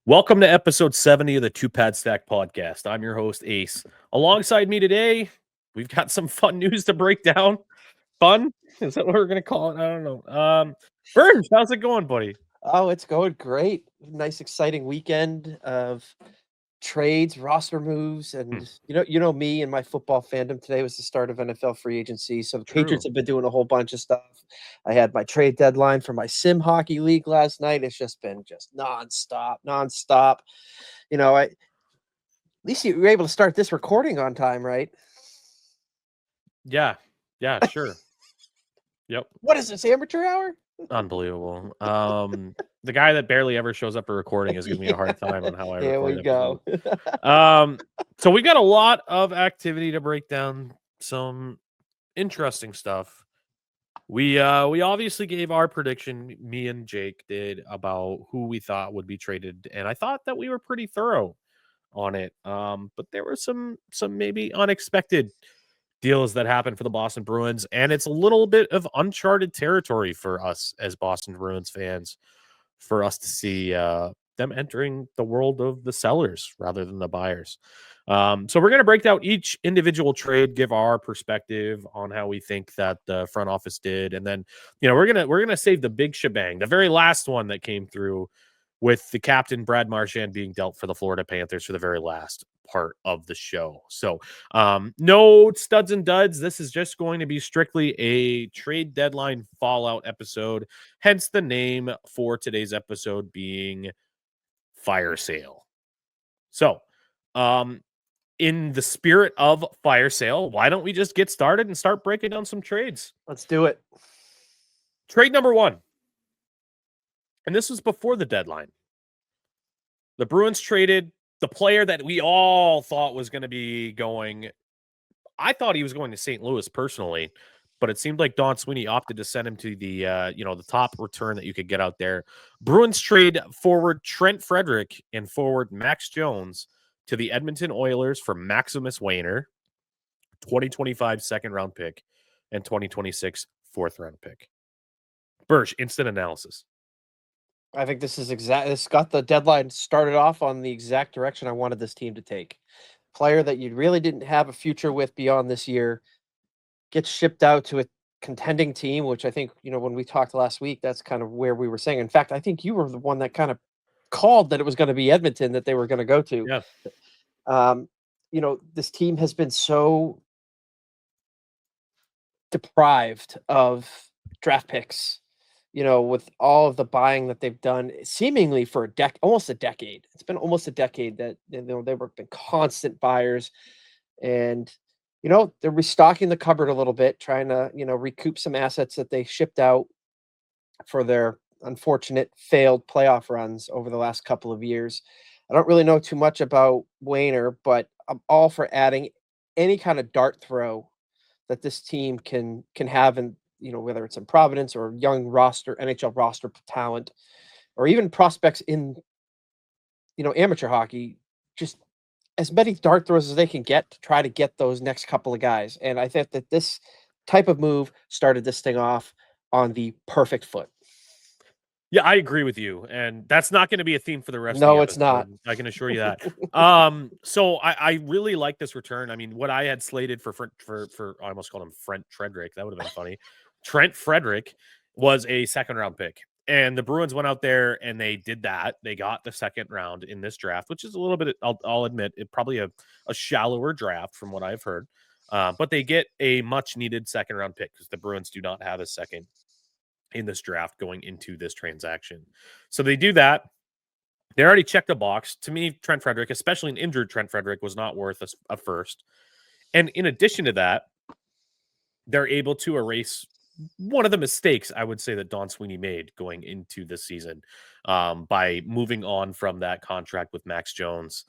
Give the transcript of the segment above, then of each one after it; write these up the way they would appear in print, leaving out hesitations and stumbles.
Welcome to episode 70 of the Two Pad Stack podcast. I'm your host, Ace. Alongside me today, we've got some fun news to break down. Fun? Is that what we're going to call it? I don't know. Burns, how's it going, buddy? Oh, it's going great. Nice, exciting weekend of trades, roster moves, Hmm, and you know me and my football fandom. Today was the start of NFL free agency, so the Patriots true. have been doing a whole bunch of stuff. I had my trade deadline for my sim hockey league last night. It's just been nonstop, nonstop. At least you were able to start this recording on time, right? Yeah. Yeah, sure. Yep. What is this, amateur hour? Unbelievable. The guy that barely ever shows up for recording is giving me a hard time on how I Here record we go. episodes. So we got a lot of activity to break down, some interesting stuff. We obviously gave our prediction, me and Jake did, about who we thought would be traded, and I thought that we were pretty thorough on it. But there were some maybe unexpected deals that happened for the Boston Bruins, and it's a little bit of uncharted territory for us as Boston Bruins fans, for us to see them entering the world of the sellers rather than the buyers. So we're going to break down each individual trade, give our perspective on how we think that the front office did, and then we're gonna save the big shebang, the very last one that came through, with the captain Brad Marchand being dealt for the Florida Panthers for the very last part of the show. So no studs and duds. This is just going to be strictly a trade deadline fallout episode. Hence the name for today's episode being Fire Sale. So, in the spirit of fire sale, why don't we just get started and start breaking down some trades? Let's do it. Trade number one, and this was before the deadline. The Bruins traded the player that we all thought was going to be going. I thought he was going to St. Louis personally, but it seemed like Don Sweeney opted to send him to the top return that you could get out there. Bruins trade forward Trent Frederick and forward Max Jones to the Edmonton Oilers for Maximus Wainer, 2025 second round pick, and 2026 fourth round pick. Bursch, instant analysis. I think this got the deadline started off on the exact direction I wanted this team to take. Player that you really didn't have a future with beyond this year gets shipped out to a contending team, which I think, when we talked last week, that's kind of where we were saying. In fact, I think you were the one that kind of called that it was going to be Edmonton that they were going to go to. Yeah. Um, this team has been so deprived of draft picks, with all of the buying that they've done seemingly for almost a decade. It's been almost a decade that they've been constant buyers, and they're restocking the cupboard a little bit, trying to recoup some assets that they shipped out for their unfortunate failed playoff runs over the last couple of years. I don't really know too much about Wayner, but I'm all for adding any kind of dart throw that this team can have, and whether it's in Providence or young roster NHL roster talent, or even prospects in amateur hockey, just as many dart throws as they can get to try to get those next couple of guys. And I think that this type of move started this thing off on the perfect foot. Yeah, I agree with you, and that's not going to be a theme for the rest of the No, it's not. episode. I can assure you that. So I really like this return. I mean, what I had slated for I almost called him Trent Frederick. That would have been funny. Trent Frederick was a second round pick, and the Bruins went out there and they did that. They got the second round in this draft, which is a little bit. I'll admit, it probably a shallower draft from what I've heard, but they get a much needed second round pick because the Bruins do not have a second in this draft going into this transaction. So they do that. They already checked a box. To me, Trent Frederick, especially an injured Trent Frederick, was not worth a first. And in addition to that, they're able to erase one of the mistakes I would say that Don Sweeney made going into this season, by moving on from that contract with Max Jones.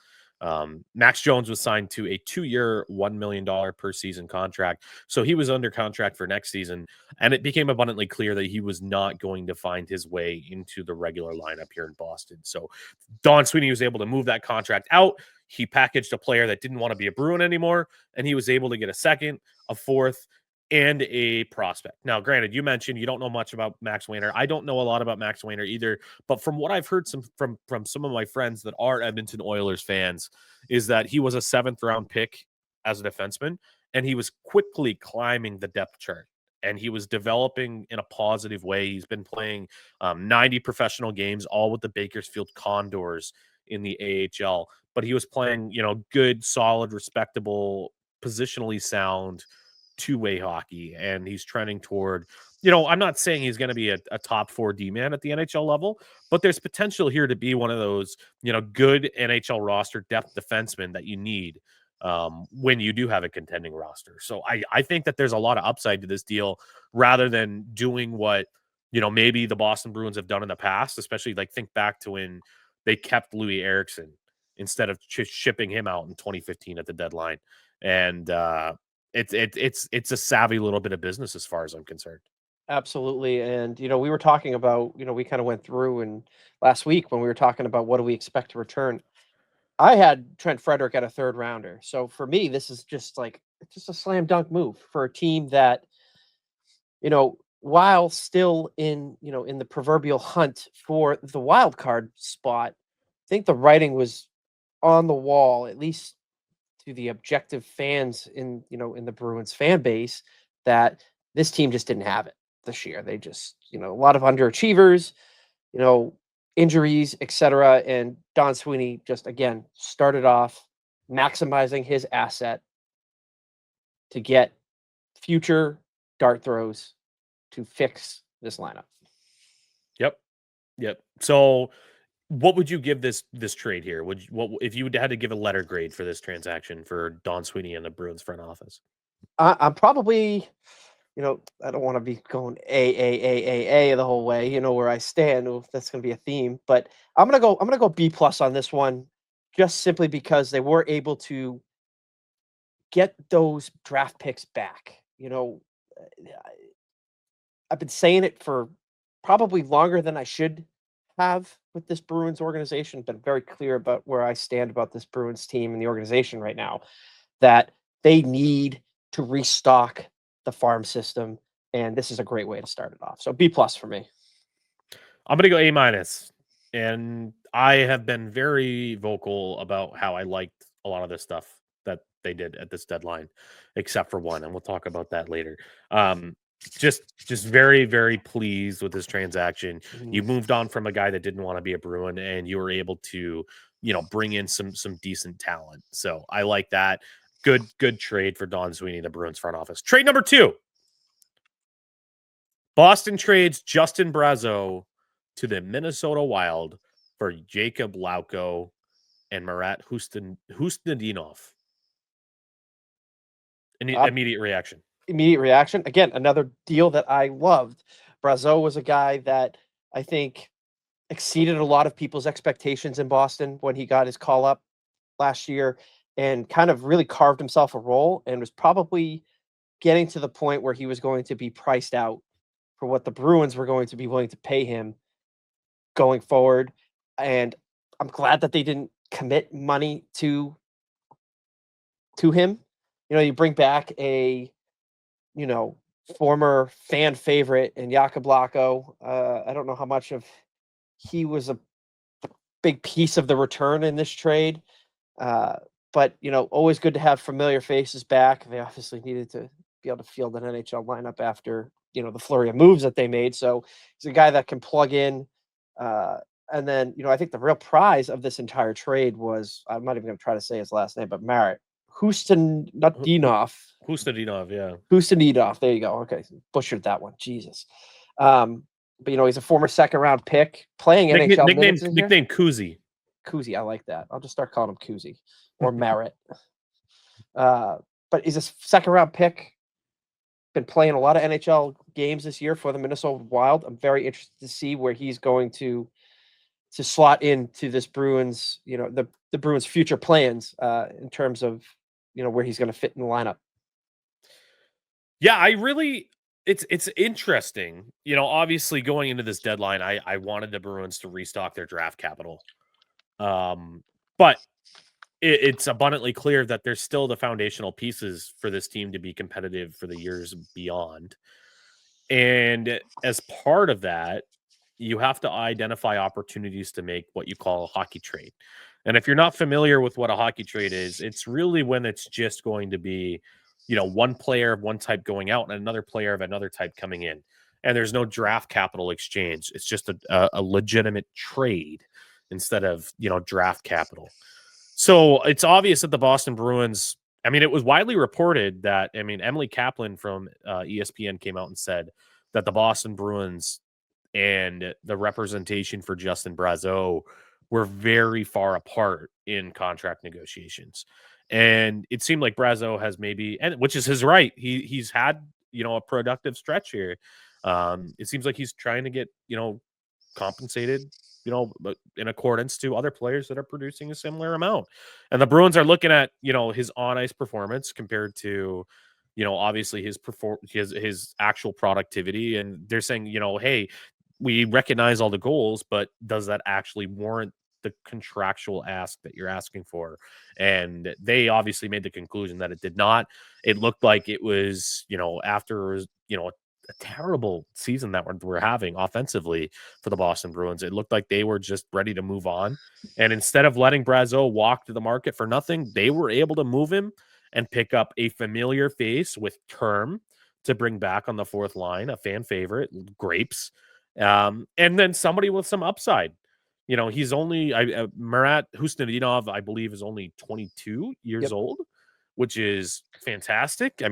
Max Jones was signed to a 2-year, $1 million per season contract. So he was under contract for next season. And it became abundantly clear that he was not going to find his way into the regular lineup here in Boston. So Don Sweeney was able to move that contract out. He packaged a player that didn't want to be a Bruin anymore, and he was able to get a second, a fourth, and a prospect. Now, granted, you mentioned you don't know much about Max Wayner. I don't know a lot about Max Wayner either, but from what I've heard from some of my friends that are Edmonton Oilers fans, is that he was a 7th-round pick as a defenseman, and he was quickly climbing the depth chart. And he was developing in a positive way. He's been playing 90 professional games, all with the Bakersfield Condors in the AHL. But he was playing, good, solid, respectable, positionally sound two-way hockey, and he's trending toward, I'm not saying he's going to be a top 4 D-man at the NHL level, but there's potential here to be one of those, good NHL roster depth defensemen that you need when you do have a contending roster. So I think that there's a lot of upside to this deal rather than doing what, maybe the Boston Bruins have done in the past, especially like think back to when they kept Louis Eriksson instead of shipping him out in 2015 at the deadline. And it's a savvy little bit of business as far as I'm concerned. Absolutely. And, we were talking about, we kind of went through and last week when we were talking about what do we expect to return. I had Trent Frederick at a 3rd rounder. So for me, this is just a slam dunk move for a team that, while still in the proverbial hunt for the wild card spot, I think the writing was on the wall, at least to the objective fans in the Bruins fan base, that this team just didn't have it this year. They just, a lot of underachievers, injuries, etc. And Don Sweeney just again started off maximizing his asset to get future dart throws to fix this lineup. Yep. So what would you give this trade here? What if you had to give a letter grade for this transaction for Don Sweeney and the Bruins front office? I'm probably, I don't want to be going a the whole way, where I stand. That's going to be a theme, but I'm gonna go B+ on this one, just simply because they were able to get those draft picks back. I've been saying it for probably longer than I should have with this Bruins organization. Been very clear about where I stand about this Bruins team and the organization right now, that they need to restock the farm system, and this is a great way to start it off. So B+ for me. I'm going to go A-, and I have been very vocal about how I liked a lot of this stuff that they did at this deadline, except for one, and we'll talk about that later. Just very, very pleased with this transaction. You moved on from a guy that didn't want to be a Bruin, and you were able to, bring in some decent talent. So I like that. Good trade for Don Sweeney, the Bruins front office. Trade number 2. Boston trades Justin Brazeau to the Minnesota Wild for Jacob Lauko and Marat Hustadinov. Immediate reaction. Immediate reaction. Again, another deal that I loved. Brazeau was a guy that I think exceeded a lot of people's expectations in Boston when he got his call up last year, and kind of really carved himself a role, and was probably getting to the point where he was going to be priced out for what the Bruins were going to be willing to pay him going forward. And I'm glad that they didn't commit money to him. You bring back a, former fan favorite in Jakub Lauko. I don't know how much of he was a big piece of the return in this trade. But, always good to have familiar faces back. They obviously needed to be able to field an NHL lineup after, the flurry of moves that they made. So he's a guy that can plug in. And then, I think the real prize of this entire trade was, I'm not even going to try to say his last name, but Marat Hustadinov. Yeah. Hustadinov. There you go. Okay. Butchered that one. Jesus. But, he's a former 2nd-round pick playing NHL minutes. Nickname Kuzi. Kuzi. I like that. I'll just start calling him Kuzi or Marat. But he's a 2nd-round pick. Been playing a lot of NHL games this year for the Minnesota Wild. I'm very interested to see where he's going to slot into this Bruins, the Bruins' future plans in terms of, where he's going to fit in the lineup. Yeah, it's interesting. Obviously going into this deadline, I wanted the Bruins to restock their draft capital. But it's abundantly clear that there's still the foundational pieces for this team to be competitive for the years beyond. And as part of that, you have to identify opportunities to make what you call a hockey trade. And if you're not familiar with what a hockey trade is, it's really when it's just going to be, one player of one type going out and another player of another type coming in. And there's no draft capital exchange. It's just a legitimate trade instead of, draft capital. So it's obvious that the Boston Bruins, it was widely reported that, Emily Kaplan from ESPN came out and said that the Boston Bruins and the representation for Justin Brazeau were very far apart in contract negotiations. And it seemed like Brazeau has maybe, and which is his right. He's had, a productive stretch here. It seems like he's trying to get, compensated, but in accordance to other players that are producing a similar amount. And the Bruins are looking at, his on ice performance compared to, obviously his actual productivity. And they're saying, hey, we recognize all the goals, but does that actually warrant the contractual ask that you're asking for? And they obviously made the conclusion that it did not. It looked like it was, after, a terrible season that we're having offensively for the Boston Bruins. It looked like they were just ready to move on. And instead of letting Brazeau walk to the market for nothing, they were able to move him and pick up a familiar face with term to bring back on the fourth line, a fan favorite, Grapes. And then somebody with some upside. He's only Marat Husnudinov, I believe, is only 22 years old, which is fantastic.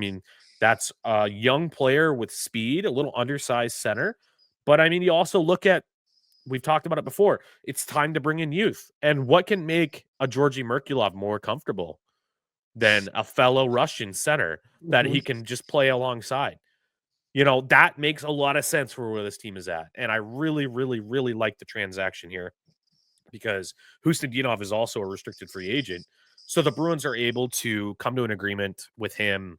That's a young player with speed, a little undersized center. But you also look at, we've talked about it before, it's time to bring in youth. And what can make a Georgi Merkulov more comfortable than a fellow Russian center that he can just play alongside? That makes a lot of sense for where this team is at. And I really, really, really like the transaction here because Husnudinov is also a restricted free agent. So the Bruins are able to come to an agreement with him.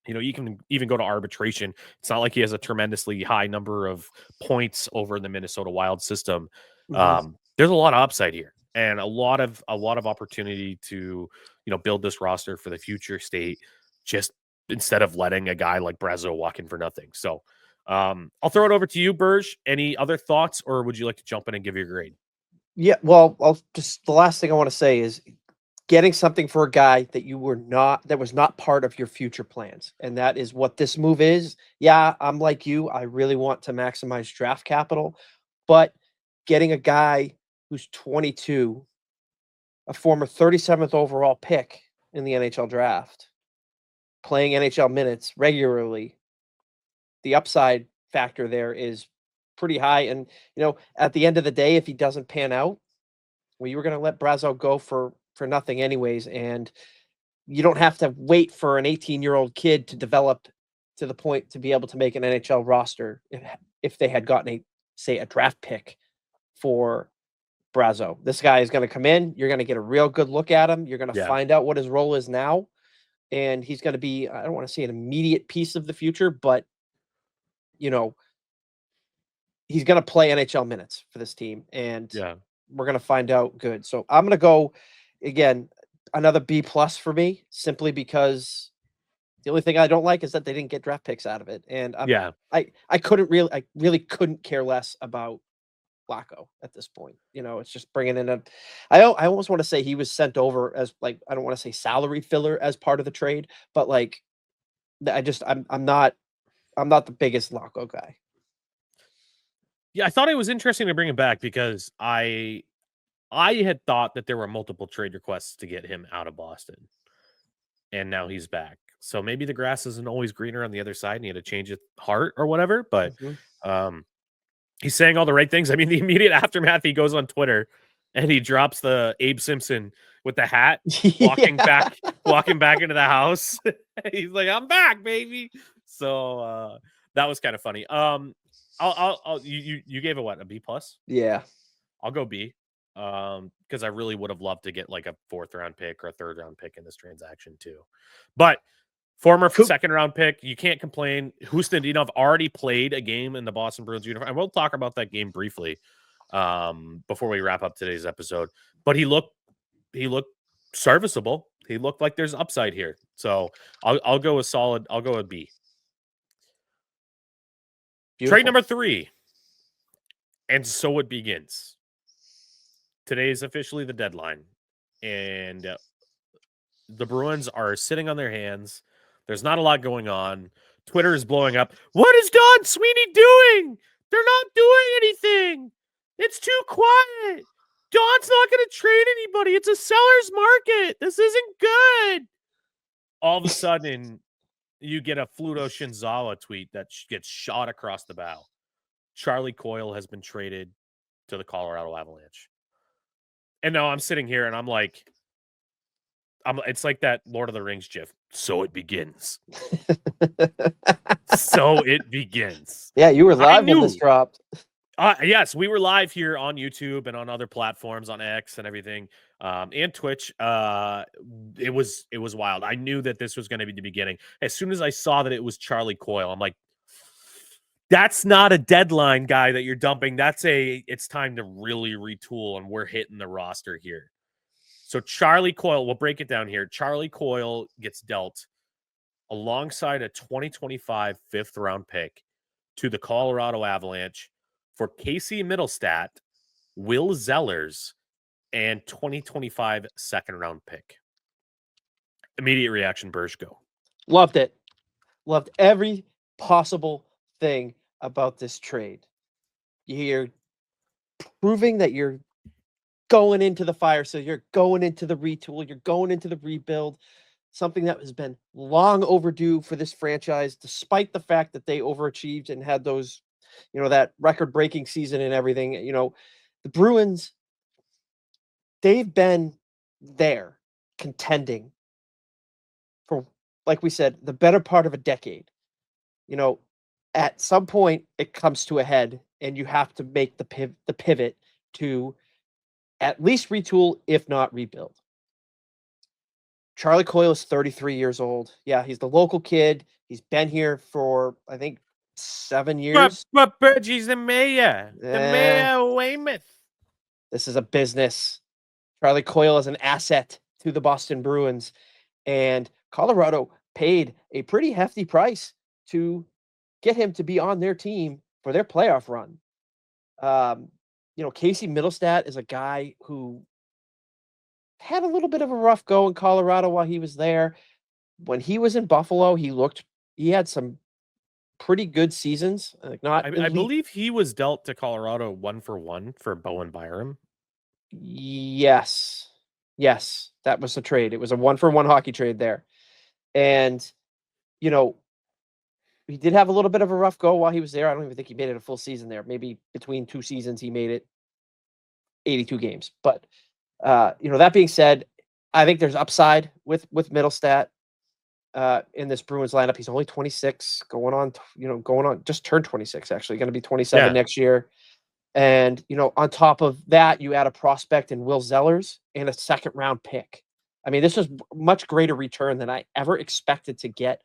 You can even go to arbitration. It's not like he has a tremendously high number of points over in the Minnesota Wild system. There's a lot of upside here and a lot of opportunity to, build this roster for the future state, just instead of letting a guy like Brazeau walk in for nothing. So I'll throw it over to you, Burge. Any other thoughts, or would you like to jump in and give your grade? Yeah, well, the last thing I want to say is getting something for a guy that was not part of your future plans. And that is what this move is. Yeah, I'm like you. I really want to maximize draft capital, but getting a guy who's 22, a former 37th overall pick in the NHL draft, playing NHL minutes regularly, the upside factor there is pretty high. And, at the end of the day, if he doesn't pan out, well, you were going to let Brazeau go for nothing anyways. And you don't have to wait for an 18-year-old kid to develop to the point to be able to make an NHL roster if they had gotten a draft pick for Brazeau. This guy is going to come in. You're going to get a real good look at him. You're going to find out what his role is now. And he's going to be, I don't want to say an immediate piece of the future, but, he's going to play NHL minutes for this team. And we're going to find out good. So I'm going to go, again, another B+ for me, simply because the only thing I don't like is that they didn't get draft picks out of it. And I really couldn't care less about Flacco at this point. It's just bringing in I almost want to say he was sent over as, like, I don't want to say salary filler as part of the trade, but like, I'm not the biggest Flacco guy. Yeah, I thought it was interesting to bring him back because I had thought that there were multiple trade requests to get him out of Boston, and now he's back. So maybe the grass isn't always greener on the other side, and he had to change his heart or whatever. But he's saying all the right things. The immediate aftermath, he goes on Twitter and he drops the Abe Simpson with the hat, walking back into the house. He's like, "I'm back, baby." So that was kind of funny. You gave it what, a B+? Yeah, I'll go B. Because I really would have loved to get like a 4th round pick or a 3rd round pick in this transaction too. But former 2nd round pick, you can't complain. Husnudinov already played a game in the Boston Bruins uniform, and we'll talk about that game briefly before we wrap up today's episode. But he looked serviceable. He looked like there's upside here. So I'll go a solid. I'll go a B. Beautiful. Trade number 3. And so it begins. Today is officially the deadline. And the Bruins are sitting on their hands. There's not a lot going on. Twitter is blowing up. What is Don Sweeney doing? They're not doing anything. It's too quiet. Don's not going to trade anybody. It's a seller's market. This isn't good. All of a sudden, you get a Fluto Shinzawa tweet that gets shot across the bow. Charlie Coyle has been traded to the Colorado Avalanche. And now I'm sitting here and I'm like, it's like that Lord of the Rings gif. So it begins. So it begins. Yeah, you were live when this dropped. Yes, we were live here on YouTube and on other platforms, on X and everything, and Twitch. It was wild. I knew that this was going to be the beginning. As soon as I saw that it was Charlie Coyle, I'm like, that's not a deadline guy that you're dumping. It's time to really retool, and we're hitting the roster here. So Charlie Coyle, we'll break it down here. Charlie Coyle gets dealt alongside a 2025 5th-round pick to the Colorado Avalanche for Casey Middlestat, Will Zellers, and 2025 2nd-round pick. Immediate reaction, Berge, go. Loved it. Loved every possible thing about this trade. You're proving that you're going into the fire. So you're going into the retool. You're going into the rebuild. Something that has been long overdue for this franchise, despite the fact that they overachieved and had those, that record-breaking season and everything. The Bruins, they've been there contending for, like we said, the better part of a decade. At some point it comes to a head and you have to make the pivot to at least retool, if not rebuild. Charlie Coyle is 33 years old. Yeah, he's the local kid. He's been here for, I think, 7 years. But Bergie's the mayor. The mayor of Weymouth. This is a business. Charlie Coyle is an asset to the Boston Bruins. And Colorado paid a pretty hefty price to get him to be on their team for their playoff run. Casey Middlestat is a guy who had a little bit of a rough go in Colorado while he was there. When he was in Buffalo, he had some pretty good seasons. I believe he was dealt to Colorado 1-for-1 for Bowen Byram. Yes, that was the trade. It was a 1-for-1 hockey trade there. And, he did have a little bit of a rough go while he was there. I don't even think he made it a full season there. Maybe between 2 seasons, he made it 82 games. But, that being said, I think there's upside with Middlestat in this Bruins lineup. He's only 26, going on, just turned 26, actually, going to be 27 next year. And, on top of that, you add a prospect in Will Zellers and a 2nd-round pick. I mean, this was much greater return than I ever expected to get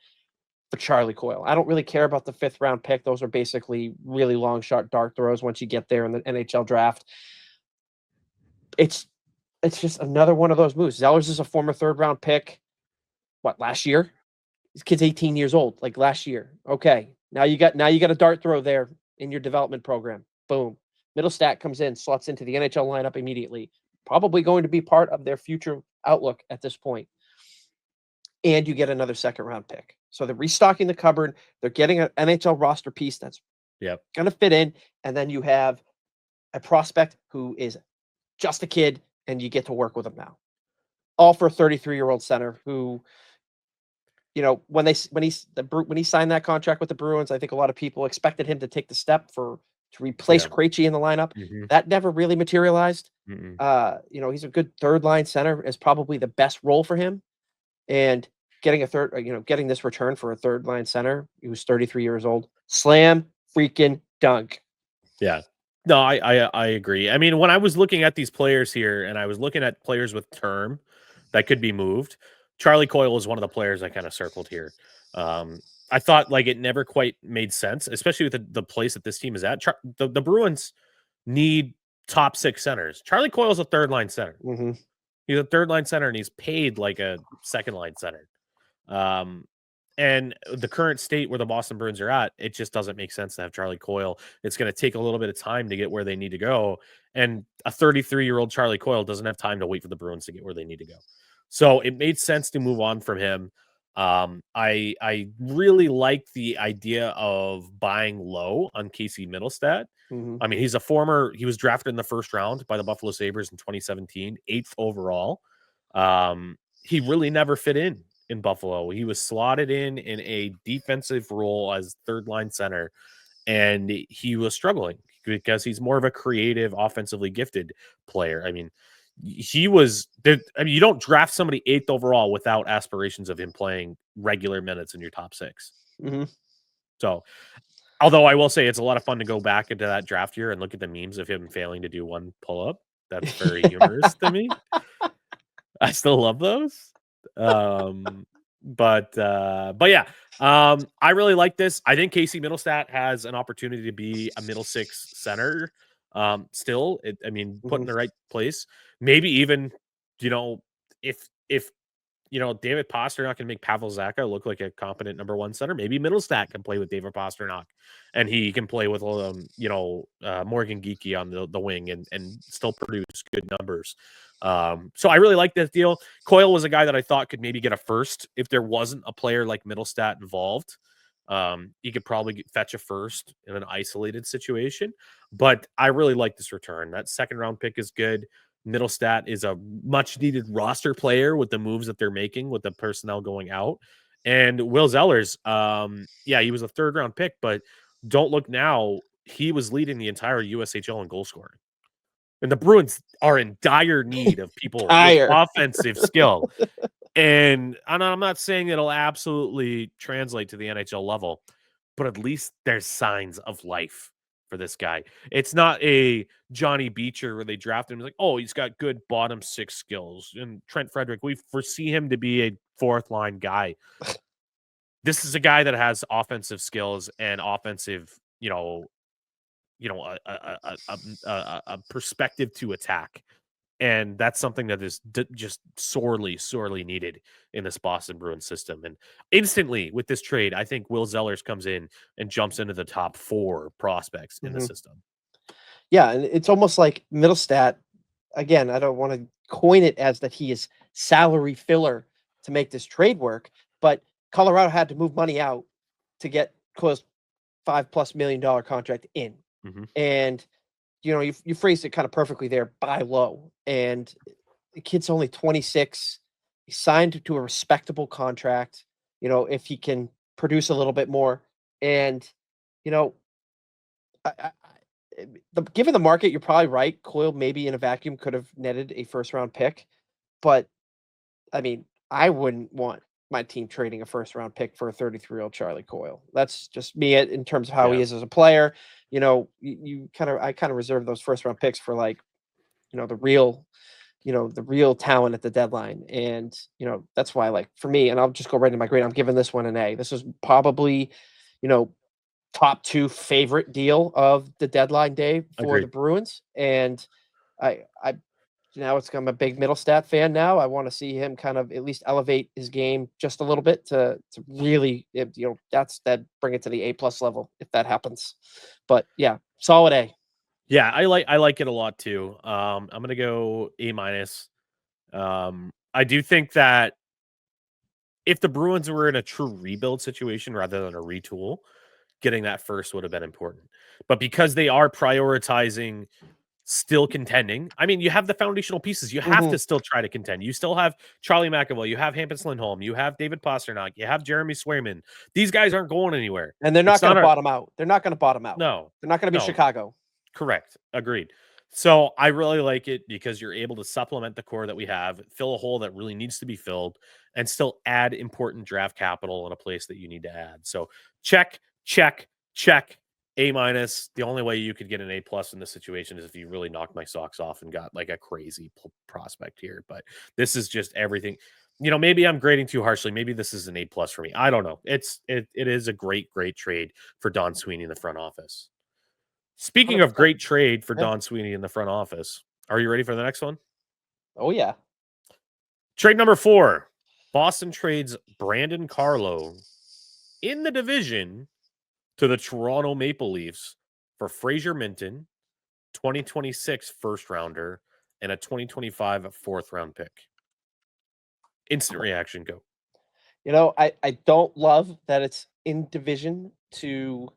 for Charlie Coyle. I don't really care about the 5th-round pick. Those are basically really long shot dart throws once you get there in the NHL draft. It's just another one of those moves. Zellers is a former 3rd-round pick. Last year? This kid's 18 years old, like last year. Okay, now you got a dart throw there in your development program. Boom. Middlestat comes in, slots into the NHL lineup immediately. Probably going to be part of their future outlook at this point. And you get another 2nd-round pick. So they're restocking the cupboard. They're getting an NHL roster piece that's going to fit in. And then you have a prospect who is just a kid, and you get to work with him now. All for a 33-year-old center who, when he signed that contract with the Bruins, I think a lot of people expected him to take the step to replace Krejci in the lineup. Mm-hmm. That never really materialized. Mm-hmm. He's a good 3rd-line center, is probably the best role for him. And getting this return for a 3rd-line center who's 33 years old, slam freaking dunk. Yeah. No, I agree. I mean, when I was looking at these players here and I was looking at players with term that could be moved, Charlie Coyle was one of the players I kind of circled here. I thought it never quite made sense, especially with the place that this team is at. The Bruins need top 6 centers. Charlie Coyle's a 3rd-line center. Mm-hmm. He's a third line center, and he's paid like a second line center. And the current state where the Boston Bruins are at, it just doesn't make sense to have Charlie Coyle. It's going to take a little bit of time to get where they need to go. And a 33-year-old Charlie Coyle doesn't have time to wait for the Bruins to get where they need to go. So it made sense to move on from him. I really like the idea of buying low on Casey Middlestat. I mean, he was drafted in the first round by the Buffalo Sabres in 2017, 8th overall. He really never fit in Buffalo. He was slotted in a defensive role as third line center, and he was struggling because he's more of a creative, offensively gifted player. I mean, he was there. I mean, you don't draft somebody 8th overall without aspirations of him playing regular minutes in your top 6. So, although I will say it's a lot of fun to go back into that draft year and look at the memes of him failing to do one pull up. That's very humorous to me. I still love those. But yeah, I really like this. I think Casey Middlestat has an opportunity to be a middle 6 center. Still, I mean, put in the right place. Maybe even, if David Pastrnak can make Pavel Zacha look like a competent number 1 center, maybe Middlestat can play with David Pastrnak, and he can play with Morgan Geekie on the wing and still produce good numbers. So I really like this deal. Coyle was a guy that I thought could maybe get a first if there wasn't a player like Middlestat involved. He could probably fetch a first in an isolated situation, but I really like this return. That second round pick is good. Middlestat is a much needed roster player with the moves that they're making with the personnel going out. And Will Zellers, he was a third round pick, but don't look now. He was leading the entire USHL in goal scoring. And the Bruins are in dire need of people with offensive skill. And I'm not saying it'll absolutely translate to the NHL level, but at least there's signs of life for this guy. It's not a Johnny Beecher where they draft him like, oh, he's got good bottom 6 skills. And Trent Frederick, we foresee him to be a 4th line guy. This is a guy that has offensive skills and offensive, a perspective to attack. And that's something that is just sorely needed in this Boston Bruins system. And instantly with this trade, I think Will Zellers comes in and jumps into the top 4 prospects in the system. Yeah, and it's almost like Middlestat, again, I don't want to coin it as that he is salary filler to make this trade work, but Colorado had to move money out to get Coyle's $5+ million contract in. And you phrased it kind of perfectly there, buy low. And the kid's only 26. He signed to a respectable contract, if he can produce a little bit more. And, given the market, you're probably right. Coyle maybe in a vacuum could have netted a first-round pick. But, I mean, I wouldn't want my team trading a first-round pick for a 33-year-old Charlie Coyle. That's just me in terms of how he is as a player. I kind of reserve those first-round picks for the real talent at the deadline. And, that's why, for me, and I'll just go right into my grade. I'm giving this one an A. This was probably, top 2 favorite deal of the deadline day for the Bruins. And I'm a big Middlestat fan now. I want to see him kind of at least elevate his game just a little bit to really, bring it to the A+ level if that happens. But yeah, solid A. Yeah, I like it a lot too. I'm gonna go A-. I do think that if the Bruins were in a true rebuild situation rather than a retool, getting that first would have been important. But because they are prioritizing still contending, I mean, you have the foundational pieces. You have to still try to contend. You still have Charlie McAvoy. You have Hampus Lindholm. You have David Pastrnak. You have Jeremy Swayman. These guys aren't going anywhere. And they're not going to bottom out. They're not going to bottom out. No. They're not going to be Chicago. Correct. Agreed. So I really like it because you're able to supplement the core that we have, fill a hole that really needs to be filled, and still add important draft capital in a place that you need to add. So check. A-. The only way you could get an A+ in this situation is if you really knocked my socks off and got like a crazy prospect here. But this is just everything. Maybe I'm grading too harshly. Maybe this is an A+ for me. I don't know. It is a great trade for Don Sweeney in the front office. Speaking 100%. Of great trade for Don Sweeney in the front office, are you ready for the next one? Oh yeah. Trade number 4. Boston trades Brandon Carlo in the division to the Toronto Maple Leafs for Fraser Minton, 2026 first rounder, and a 2025 fourth round pick. Instant reaction, go. I don't love that it's in division to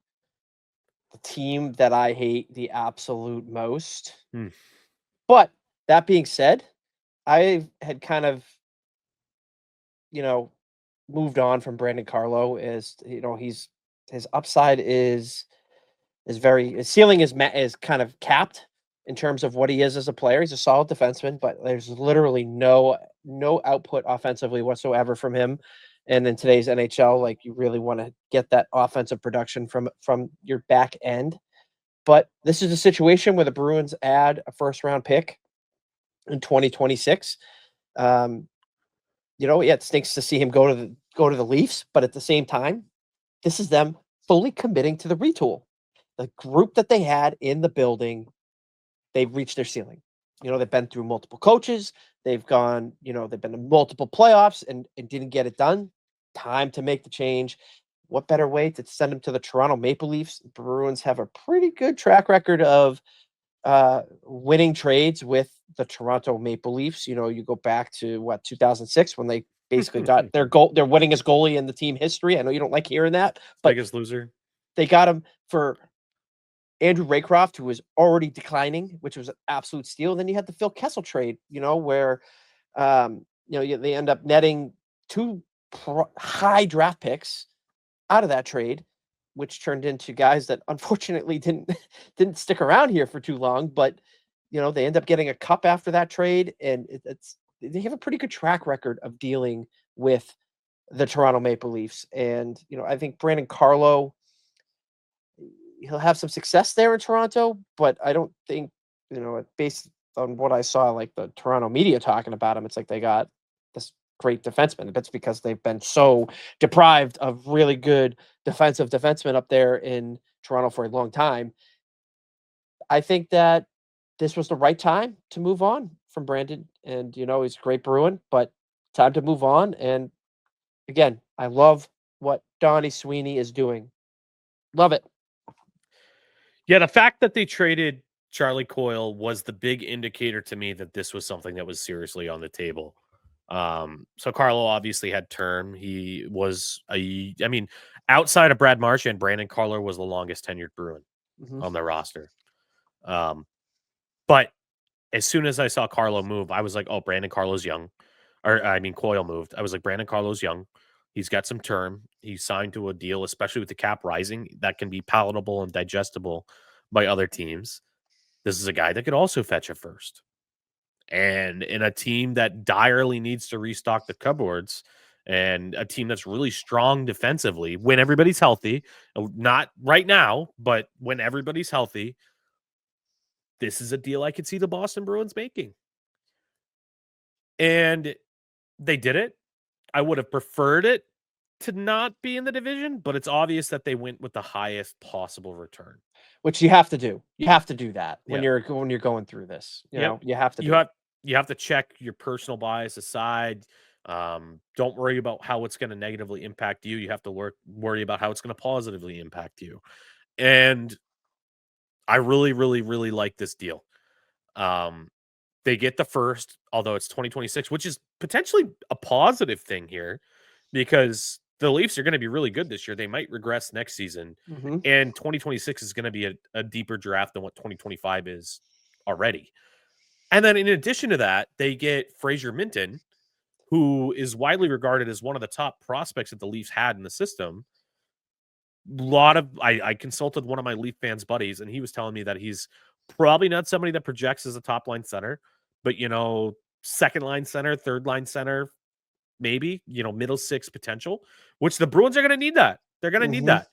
the team that I hate the absolute most. Hmm. But that being said, I had kind of, moved on from Brandon Carlo. He's his upside is very his ceiling is kind of capped in terms of what he is as a player. He's a solid defenseman, but there's literally no output offensively whatsoever from him. And in today's NHL, like you really want to get that offensive production from your back end. But this is a situation where the Bruins add a first round pick in 2026. Um, yeah, it stinks to see him go to the Leafs, but at the same time, this is them fully committing to the retool. The group that they had in the building, they've reached their ceiling. They've been through multiple coaches. They've been to multiple playoffs and didn't get it done. Time to make the change. What better way to send them to the Toronto Maple Leafs? Bruins have a pretty good track record of winning trades with the Toronto Maple Leafs. You go back to 2006 when they basically got their winningest goalie in the team history. I know you don't like hearing that, but Biggest loser. they got him for Andrew Raycroft, who was already declining, which was an absolute steal. Then you had the Phil Kessel trade, where they end up netting 2 high draft picks out of that trade, which turned into guys that unfortunately didn't stick around here for too long. But they end up getting a cup after that trade, and they have a pretty good track record of dealing with the Toronto Maple Leafs. And I think Brandon Carlo, he'll have some success there in Toronto, but I don't think, based on what I saw, like the Toronto media talking about him, it's like they got this great defenseman. That's because they've been so deprived of really good defensive defensemen up there in Toronto for a long time. I think that this was the right time to move on from Brandon. And, he's a great Bruin, but time to move on. And again, I love what Donnie Sweeney is doing. Love it. Yeah, the fact that they traded Charlie Coyle was the big indicator to me that this was something that was seriously on the table. So Carlo obviously had term. He was outside of Brad Marsh and Brandon Carlo was the longest tenured Bruin on their roster. But as soon as I saw Carlo move, I was like, oh, Brandon Carlo's young. Coyle moved. I was like, Brandon Carlo's young. He's got some term. He's signed to a deal, especially with the cap rising, that can be palatable and digestible by other teams. This is a guy that could also fetch a first. And in a team that direly needs to restock the cupboards and a team that's really strong defensively when everybody's healthy, not right now, but when everybody's healthy, this is a deal I could see the Boston Bruins making. And they did it. I would have preferred it to not be in the division, but it's obvious that they went with the highest possible return. Which you have to do. You have to do that when Yeah. you're going through this. You have to. You have to check your personal bias aside. Don't worry about how it's going to negatively impact you. You have to worry about how it's going to positively impact you. And I really, really, really like this deal. They get the first, although it's 2026, which is potentially a positive thing here because the Leafs are going to be really good this year. They might regress next season. And 2026 is going to be a deeper draft than what 2025 is already. And then in addition to that, they get Fraser Minton, who is widely regarded as one of the top prospects that the Leafs had in the system. I consulted one of my Leaf fans buddies, and he was telling me that he's probably not somebody that projects as a top line center, but second line center, third line center, maybe, middle six potential, which the Bruins are going to need that. They're going to need that.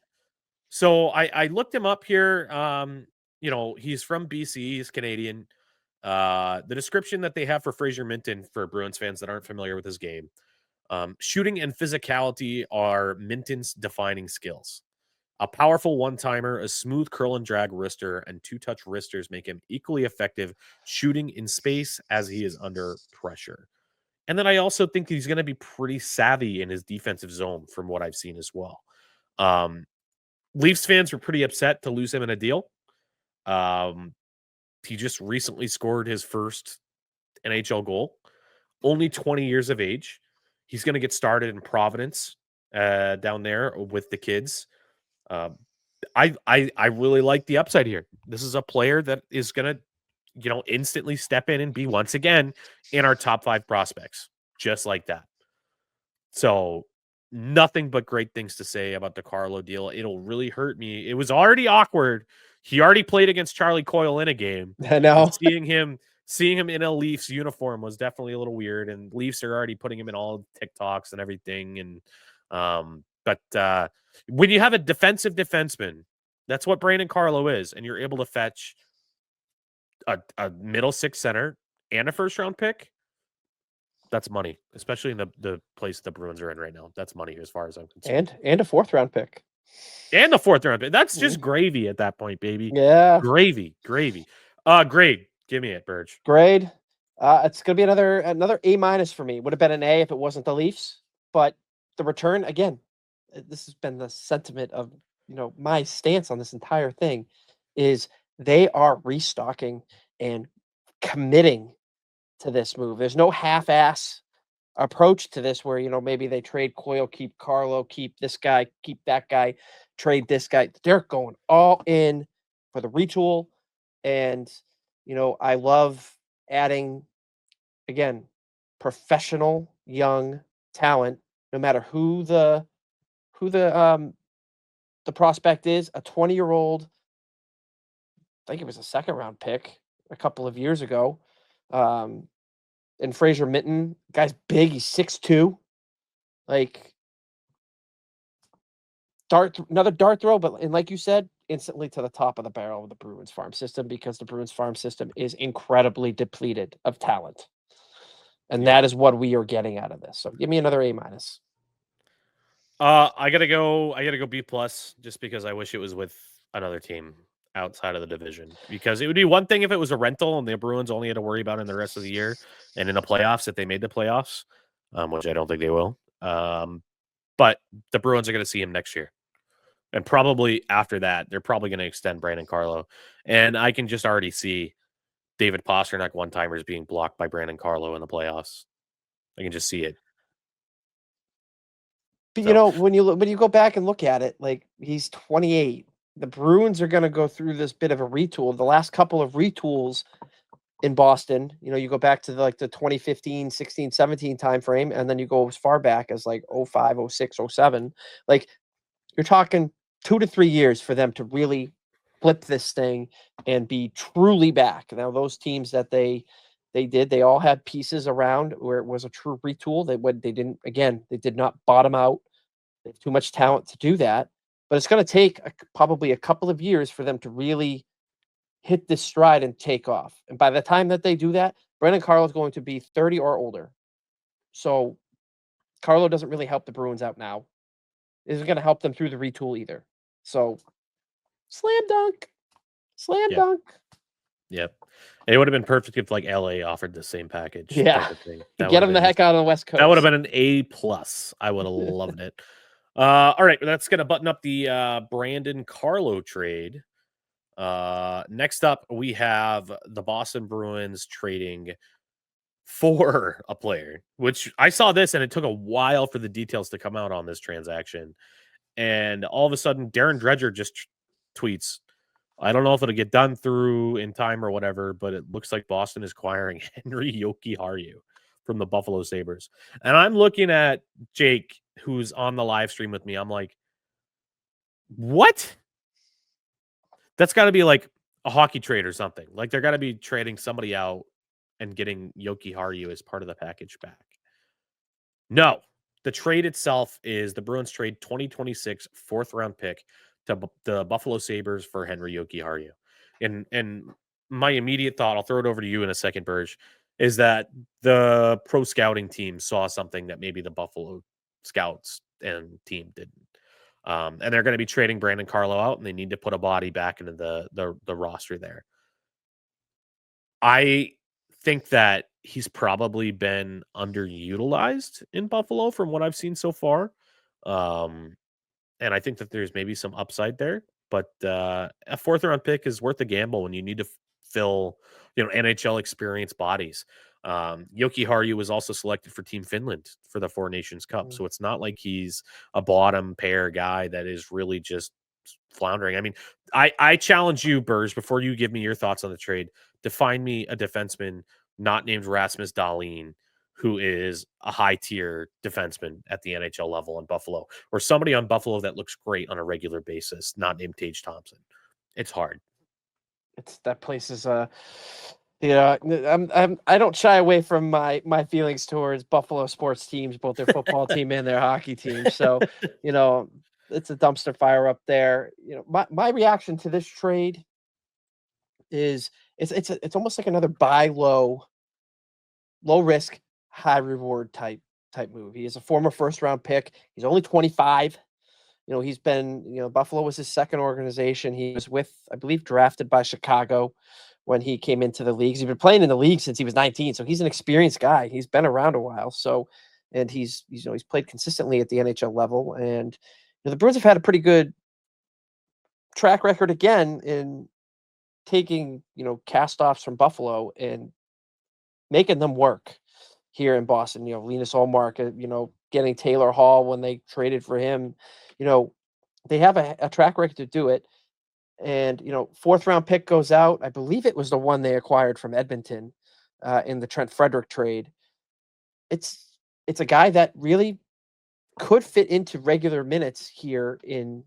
So I looked him up here. He's from BC, he's Canadian. The description that they have for Fraser Minton for Bruins fans that aren't familiar with his game, shooting and physicality are Minton's defining skills. A powerful one-timer, a smooth curl and drag wrister, and two-touch wristers make him equally effective shooting in space as he is under pressure. And then I also think he's going to be pretty savvy in his defensive zone from what I've seen as well. Um, Leafs fans were pretty upset to lose him in a deal. He just recently scored his first NHL goal, only 20 years of age. He's going to get started in Providence down there with the kids. I really like the upside here. This is a player that is going to, instantly step in and be once again in our top 5 prospects, just like that. So nothing but great things to say about the Carlo deal. It'll really hurt me. It was already awkward. He already played against Charlie Coyle in a game. I know. And seeing him in a Leafs uniform was definitely a little weird. And Leafs are already putting him in all TikToks and everything. And but when you have a defensive defenseman, that's what Brandon Carlo is, and you're able to fetch a middle 6 center and a first round pick. That's money, especially in the place the Bruins are in right now. That's money as far as I'm concerned. And a 4th round pick. And the 4th round pick. That's just gravy at that point, baby. Yeah. Gravy. Grade. Give me it, Burge. Grade. It's gonna be another A- for me. Would have been an A if it wasn't the Leafs. But the return, again, this has been the sentiment of my stance on this entire thing, is they are restocking and committing to this move. There's no half-ass approach to this where maybe they trade Coyle, keep Carlo, keep this guy, keep that guy, trade this guy. They're going all in for the retool. And I love adding, again, professional young talent, no matter who the prospect is. A 20-year-old, I think it was a 2nd round pick a couple of years ago. And Fraser Minton, guy's big, he's 6'2". Like, another dart throw, and like you said, instantly to the top of the barrel of the Bruins farm system, because the Bruins farm system is incredibly depleted of talent. And that is what we are getting out of this. So give me another A-. I gotta go B+, just because I wish it was with another team outside of the division. Because it would be one thing if it was a rental and the Bruins only had to worry about it in the rest of the year and in the playoffs if they made the playoffs, which I don't think they will. But the Bruins are going to see him next year. And probably after that, they're probably going to extend Brandon Carlo. And I can just already see David Pastrnak one-timers being blocked by Brandon Carlo in the playoffs. I can just see it. But when you go back and look at it, like, he's 28. The Bruins are going to go through this bit of a retool. The last couple of retools in Boston, you go back to the 2015, 16, 17 timeframe, and then you go as far back as 05, 06, 07. Like, you're talking 2 to 3 years for them to really flip this thing and be truly back. Now, those teams that they all had pieces around where it was a true retool. They did not bottom out. They have too much talent to do that. But it's going to take probably a couple of years for them to really hit this stride and take off. And by the time that they do that, Brandon Carlo is going to be 30 or older. So Carlo doesn't really help the Bruins out now. Isn't going to help them through the retool either. So slam dunk. Yep. It would have been perfect if LA offered the same package. Yeah. Get them the heck out of the West Coast. That would have been an A+. I would have loved it. All right, that's going to button up the Brandon Carlo trade. Next up, we have the Boston Bruins trading for a player, which I saw this and it took a while for the details to come out on this transaction. And all of a sudden, Darren Dredger just tweets, I don't know if it'll get done through in time or whatever, but it looks like Boston is acquiring Henry Jokiharju from the Buffalo Sabres. And I'm looking at Jake, who's on the live stream with me. I'm like, what? That's got to be a hockey trade or something. They're got to be trading somebody out and getting Jokiharju as part of the package back. No, the trade itself is the Bruins trade 2026 4th round pick to the Buffalo Sabres for Henry Jokiharju. And my immediate thought, I'll throw it over to you in a second, Burge, is that the pro scouting team saw something that maybe the Buffalo scouts and team didn't. And they're going to be trading Brandon Carlo out, and they need to put a body back into the roster there. I think that he's probably been underutilized in Buffalo from what I've seen so far. Um, and I think that there's maybe some upside there. But a fourth round pick is worth a gamble when you need to fill, NHL experienced bodies. Yoki Haru was also selected for Team Finland for the Four Nations Cup, Mm. so it's not like he's a bottom pair guy that is really just floundering. I mean, I challenge you, Burrs, before you give me your thoughts on the trade, to find me a defenseman not named Rasmus Dahlin who is a high tier defenseman at the NHL level in Buffalo, or somebody on Buffalo that looks great on a regular basis, not named Tage Thompson. It's hard. It's that place is I don't shy away from my feelings towards Buffalo sports teams, both their football team and their hockey team. So, you know, it's a dumpster fire up there. My reaction to this trade is it's almost like another buy low risk, high reward type move. He is a former first round pick. He's only 25. He's been, Buffalo was his second organization. He was with, I believe, drafted by Chicago when he came into the leagues. He's been playing in the league since he was 19. So he's an experienced guy. He's been around a while. So, and he's played consistently at the NHL level. And the Bruins have had a pretty good track record again in taking, cast-offs from Buffalo and making them work here in Boston. Linus Ullmark, getting Taylor Hall when they traded for him. They have a track record to do it. And, fourth round pick goes out. I believe it was the one they acquired from Edmonton in the Trent Frederick trade. It's a guy that really could fit into regular minutes here in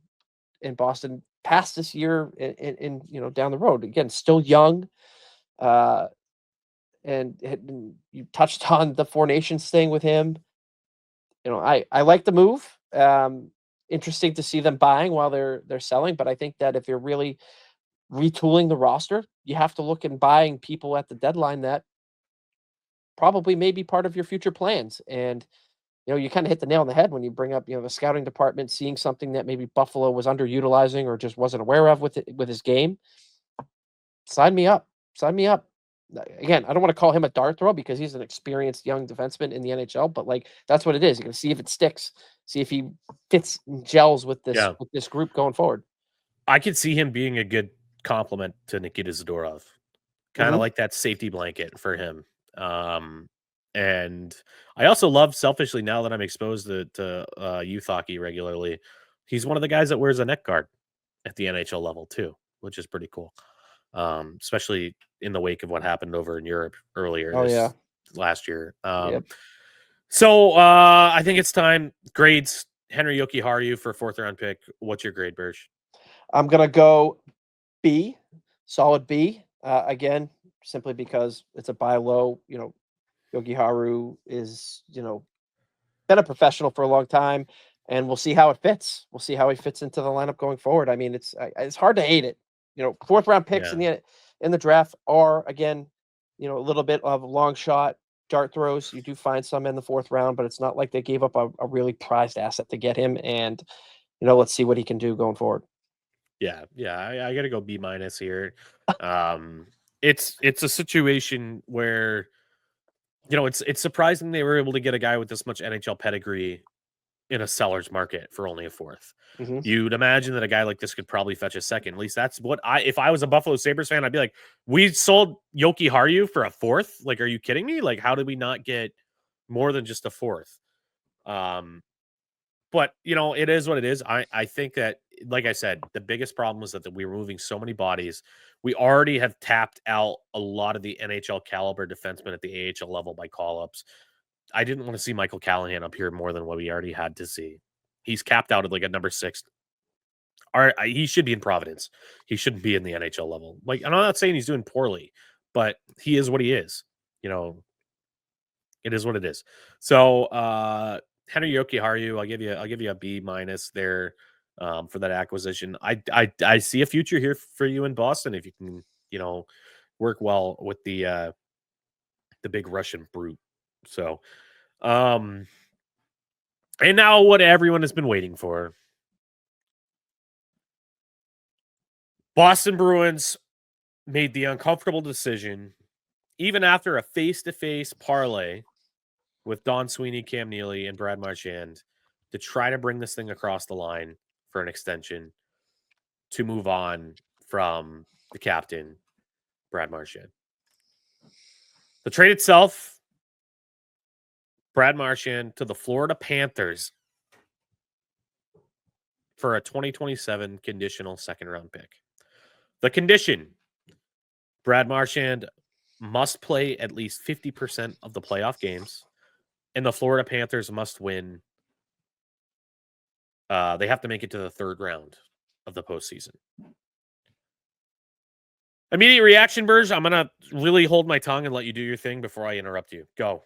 Boston past this year in down the road. Again, still young. And you touched on the Four Nations thing with him. I like the move. Interesting to see them buying while they're selling, but I think that if you're really retooling the roster, you have to look and buying people at the deadline that probably may be part of your future plans. And you kind of hit the nail on the head when you bring up the scouting department seeing something that maybe Buffalo was underutilizing or just wasn't aware of with his game. Sign me up. Sign me up. Again, I don't want to call him a dart throw because he's an experienced young defenseman in the NHL, but that's what it is. You're going to see if it sticks, see if he fits and gels with this group going forward. I could see him being a good complement to Nikita Zadorov, kind of like that safety blanket for him. And I also love, selfishly, now that I'm exposed to youth hockey regularly, he's one of the guys that wears a neck guard at the NHL level too, which is pretty cool. Especially in the wake of what happened over in Europe earlier last year. So I think it's time. Grades: Henry Yoki Haru for fourth round pick. What's your grade, Birch? I'm gonna go B, solid B. Again, simply because it's a buy low. Yoki Haru is been a professional for a long time, and we'll see how it fits. We'll see how he fits into the lineup going forward. I mean, it's hard to hate it. Fourth round picks in the draft are, again, a little bit of a long shot dart throws. You do find some in the fourth round, but it's not like they gave up a really prized asset to get him. And let's see what he can do going forward. Yeah, I got to go B- here. It's a situation where it's surprising they were able to get a guy with this much NHL pedigree in a seller's market for only a fourth. Mm-hmm. You'd imagine that a guy like this could probably fetch a second. At least that's what if I was a Buffalo Sabres fan, I'd be like, we sold Yoki Haru for a fourth? Like, are you kidding me? Like, how did we not get more than just a fourth? But it is what it is. I think that, like I said, the biggest problem was that we were moving so many bodies. We already have tapped out a lot of the NHL caliber defensemen at the AHL level by call-ups. I didn't want to see Michael Callahan up here more than what we already had to see. He's capped out at like a number 6. He should be in Providence. He shouldn't be in the NHL level. Like, I'm not saying he's doing poorly, but he is what he is. It is what it is. So, Henry Yoki Haru, I'll give you a B- there for that acquisition. I see a future here for you in Boston if you can, work well with the big Russian brute. So, and now what everyone has been waiting for. Boston Bruins made the uncomfortable decision even after a face-to-face parlay with Don Sweeney, Cam Neely, and Brad Marchand to try to bring this thing across the line for an extension to move on from the captain, Brad Marchand. The trade itself, Brad Marchand to the Florida Panthers for a 2027 conditional second-round pick. The condition, Brad Marchand must play at least 50% of the playoff games, and the Florida Panthers must win. They have to make it to the third round of the postseason. Immediate reaction, Burge. I'm gonna really hold my tongue and let you do your thing before I interrupt you. Go.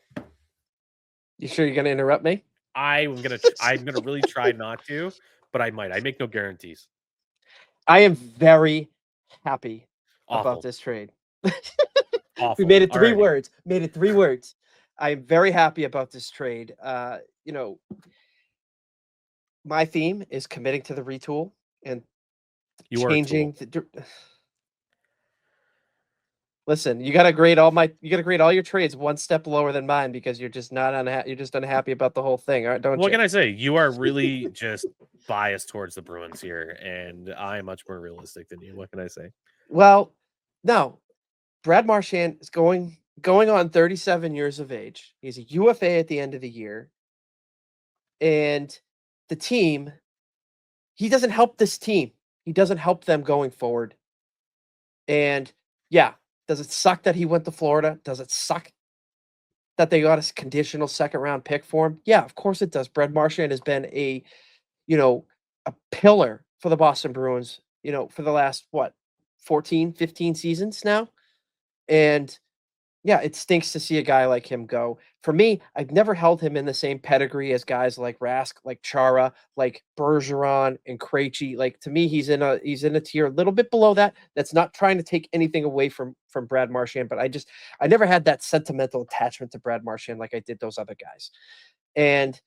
You sure you're gonna interrupt me? I'm gonna really try not to, but I might. I make no guarantees. I am very happy Awful. about this trade. Awful. We made it 3 Alrighty. words. Made it 3 words. I am very happy about this trade. My theme is committing to the retool and You are a changing tool. Listen, you gotta grade all your trades 1 step lower than mine because you're just not you're just unhappy about the whole thing, all right, don't What you? can I say? You are really just biased towards the Bruins here, and I am much more realistic than you. What can I say? Well, no. Brad Marchand is going on 37 years of age. He's a UFA at the end of the year. And the team, he doesn't help this team. He doesn't help them going forward. And yeah, does it suck that he went to Florida? Does it suck that they got a conditional second round pick for him? Yeah, of course it does. Brad Marchand has been a pillar for the Boston Bruins, for the last 14, 15 seasons now. And yeah, it stinks to see a guy like him go. For me, I've never held him in the same pedigree as guys like Rask, like Chara, like Bergeron and Krejci. Like, to me, he's in a tier a little bit below that. That's not trying to take anything away from Brad Marchand, but I never had that sentimental attachment to Brad Marchand like I did those other guys. And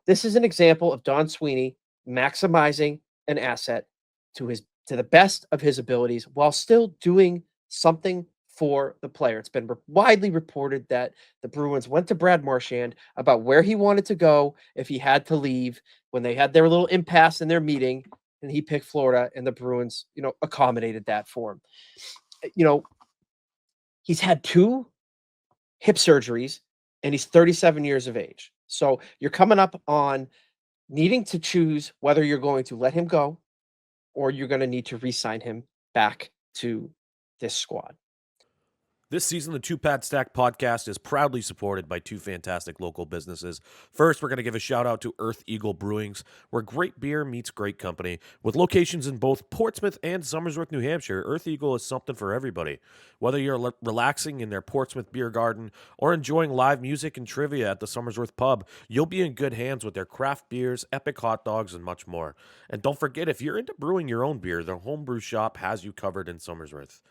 this is an example of Don Sweeney maximizing an asset to the best of his abilities while still doing something for the player. It's been widely reported that the Bruins went to Brad Marchand about where he wanted to go if he had to leave when they had their little impasse in their meeting, and he picked Florida, and the Bruins, accommodated that for him. He's had 2 hip surgeries, and he's 37 years of age. So you're coming up on needing to choose whether you're going to let him go or you're going to need to re-sign him back to this squad. This season, the Two Pad Stack podcast is proudly supported by 2 fantastic local businesses. First, we're going to give a shout out to Earth Eagle Brewings, where great beer meets great company. With locations in both Portsmouth and Somersworth, New Hampshire, Earth Eagle is something for everybody. Whether you're relaxing in their Portsmouth beer garden or enjoying live music and trivia at the Somersworth pub, you'll be in good hands with their craft beers, epic hot dogs, and much more. And don't forget, if you're into brewing your own beer, their homebrew shop has you covered in Somersworth.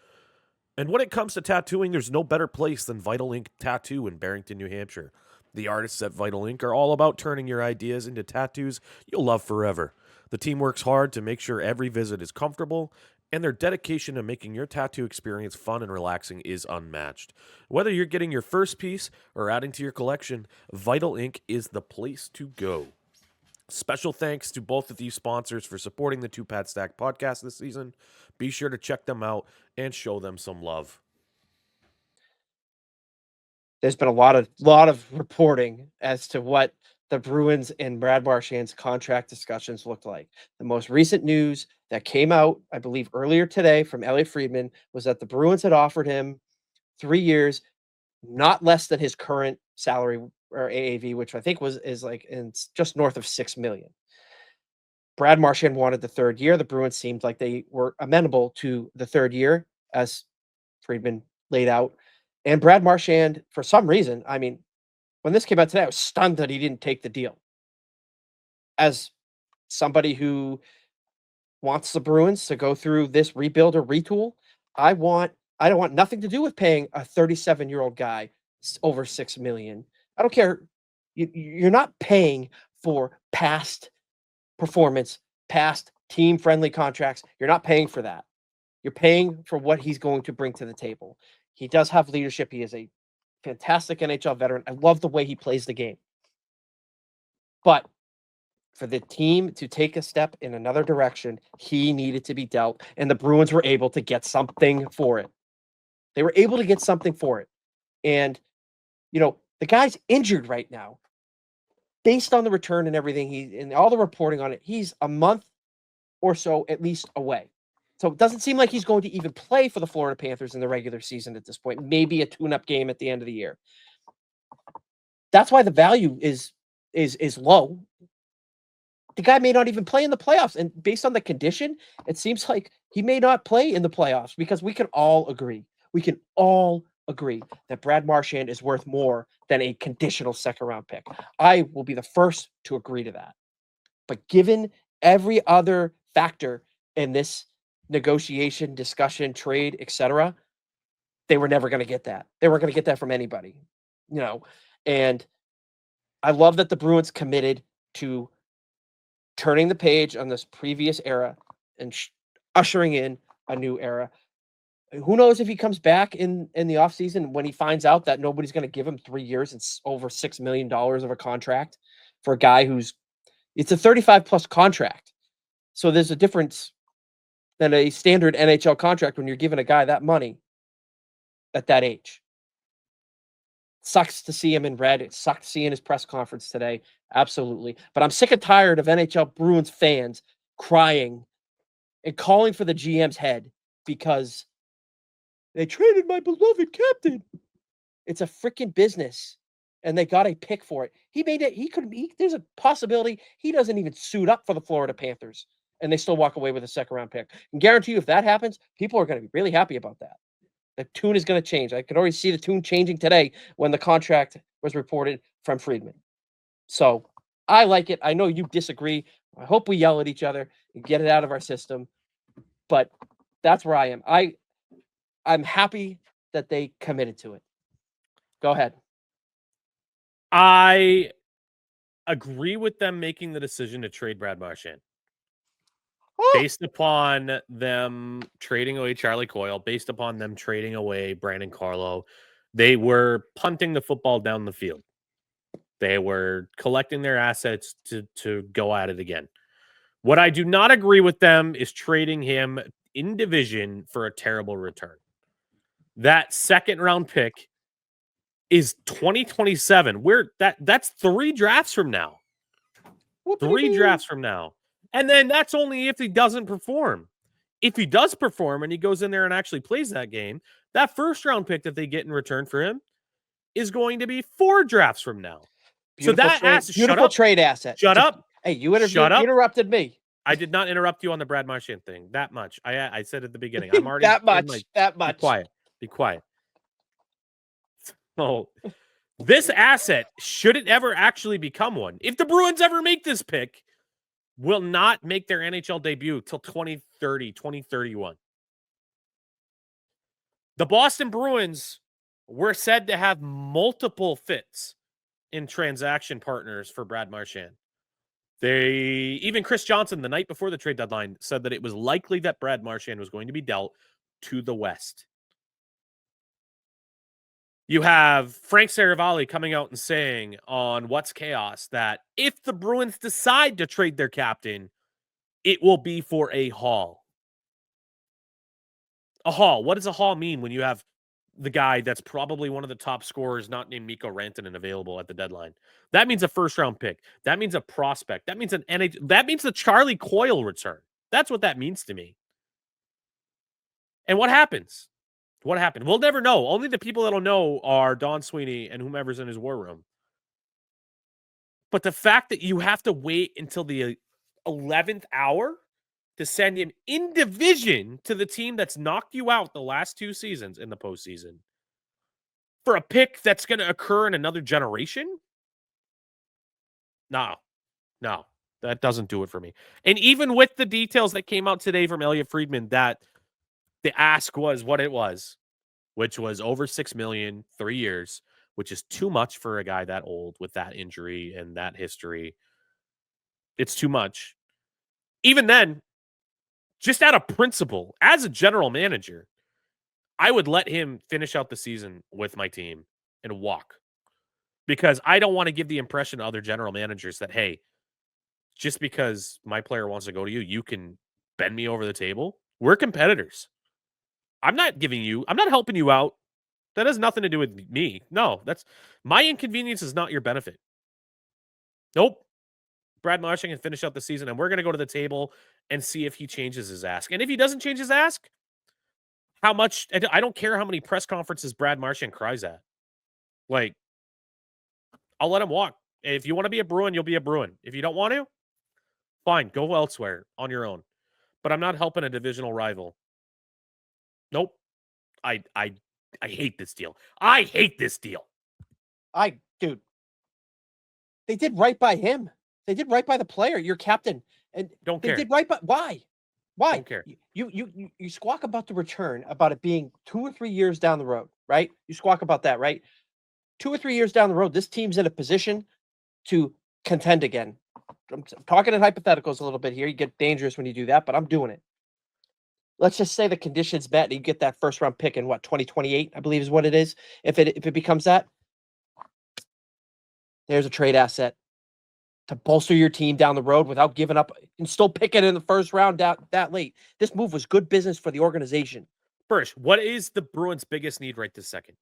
And when it comes to tattooing, there's no better place than Vital Ink Tattoo in Barrington, New Hampshire. The artists at Vital Ink are all about turning your ideas into tattoos you'll love forever. The team works hard to make sure every visit is comfortable, and their dedication to making your tattoo experience fun and relaxing is unmatched. Whether you're getting your first piece or adding to your collection, Vital Ink is the place to go. Special thanks to both of these sponsors for supporting the Two Pad Stack podcast this season. Be sure to check them out and show them some love. There's been a lot of reporting as to what the Bruins and Brad Marchand's contract discussions looked like. The most recent news that came out, I believe earlier today from Elliot Friedman, was that the Bruins had offered him 3 years, not less than his current salary or AAV, which I think is like just north of $6 million. Brad Marchand wanted the 3rd year. The Bruins seemed like they were amenable to the 3rd year, as Friedman laid out. And Brad Marchand, for some reason, I mean, when this came out today, I was stunned that he didn't take the deal. As somebody who wants the Bruins to go through this rebuild or retool, I don't want nothing to do with paying a 37-year-old guy over $6 million. I don't care. You're not paying for past performance, past team-friendly contracts. You're not paying for that. You're paying for what he's going to bring to the table. He does have leadership. He is a fantastic NHL veteran. I love the way he plays the game. But for the team to take a step in another direction, he needed to be dealt, and the Bruins were able to get something for it. They were able to get something for it. And, the guy's injured right now. Based on the return and everything, and all the reporting on it, he's a month or so at least away. So it doesn't seem like he's going to even play for the Florida Panthers in the regular season at this point. Maybe a tune-up game at the end of the year. That's why the value is low. The guy may not even play in the playoffs. And based on the condition, it seems like he may not play in the playoffs, because we can all agree. We can all agree that Brad Marchand is worth more than a conditional second-round pick. I will be the first to agree to that. But given every other factor in this negotiation, discussion, trade, etc., they were never going to get that. They weren't going to get that from anybody, And I love that the Bruins committed to turning the page on this previous era and ushering in a new era. Who knows if he comes back in the offseason when he finds out that nobody's going to give him 3 years and over $6 million of a contract for a guy it's a 35-plus contract. So there's a difference than a standard NHL contract when you're giving a guy that money at that age. Sucks to see him in red. It sucked to see in his press conference today. Absolutely. But I'm sick and tired of NHL Bruins fans crying and calling for the GM's head because they traded my beloved captain. It's a freaking business, and they got a pick for it. He made it. There's a possibility he doesn't even suit up for the Florida Panthers, and they still walk away with a second-round pick. I can guarantee you, if that happens, people are going to be really happy about that. The tune is going to change. I could already see the tune changing today when the contract was reported from Friedman. So I like it. I know you disagree. I hope we yell at each other and get it out of our system. But that's where I am. I'm happy that they committed to it. Go ahead. I agree with them making the decision to trade Brad Marchand. Based upon them trading away Charlie Coyle, based upon them trading away Brandon Carlo, they were punting the football down the field. They were collecting their assets to go at it again. What I do not agree with them is trading him in division for a terrible return. That second round pick is 2027. That's 3 drafts from now. 3 drafts from now. And then that's only if he doesn't perform. If he does perform and he goes in there and actually plays that game, that first round pick that they get in return for him is going to be 4 drafts from now. Beautiful trade asset. Shut up. Hey, you interrupted me. I did not interrupt you on the Brad Marchand thing. That much. I said at the beginning. I'm already that much. Be quiet. Oh, this asset, should it ever actually become one, if the Bruins ever make this pick, will not make their NHL debut till 2030, 2031. The Boston Bruins were said to have multiple fits in transaction partners for Brad Marchand. Even Chris Johnson, the night before the trade deadline, said that it was likely that Brad Marchand was going to be dealt to the West. You have Frank Saravalli coming out and saying on What's Chaos that if the Bruins decide to trade their captain, it will be for a haul. A haul. What does a haul mean when you have the guy that's probably one of the top scorers, not named Mikko Rantanen, available at the deadline? That means a first-round pick. That means a prospect. That means that means the Charlie Coyle return. That's what that means to me. And what happens? What happened? We'll never know. Only the people that'll know are Don Sweeney and whomever's in his war room. But the fact that you have to wait until the 11th hour to send him in division to the team that's knocked you out the last 2 seasons in the postseason for a pick that's going to occur in another generation? No, that doesn't do it for me. And even with the details that came out today from Elliot Friedman, that the ask was what it was, which was over $6 million, 3 years, which is too much for a guy that old with that injury and that history. It's too much. Even then, just out of principle, as a general manager, I would let him finish out the season with my team and walk, because I don't want to give the impression to other general managers that, hey, just because my player wants to go to you, you can bend me over the table. We're competitors. I'm not helping you out. That has nothing to do with me. No, that's my inconvenience is not your benefit. Nope. Brad Marchand can finish out the season, and we're going to go to the table and see if he changes his ask. And if he doesn't change his ask, how much? I don't care how many press conferences Brad Marchand cries at. Like, I'll let him walk. If you want to be a Bruin, you'll be a Bruin. If you don't want to, fine, go elsewhere on your own. But I'm not helping a divisional rival. Nope. I hate this deal. I hate this deal. Dude, they did right by him. They did right by the player, your captain, and Don't they care. did right by. Why? Don't care. You squawk about the return, about it being 2 or 3 years down the road, right? You squawk about that, right? 2 or 3 years down the road, this team's in a position to contend again. I'm talking in hypotheticals a little bit here. You get dangerous when you do that, but I'm doing it. Let's just say the conditions met and you get that first round pick in 2028, I believe is what it is. If it becomes that, there's a trade asset to bolster your team down the road without giving up and still picking in the first round that late. This move was good business for the organization. Bursch, what is the Bruins' biggest need right this second?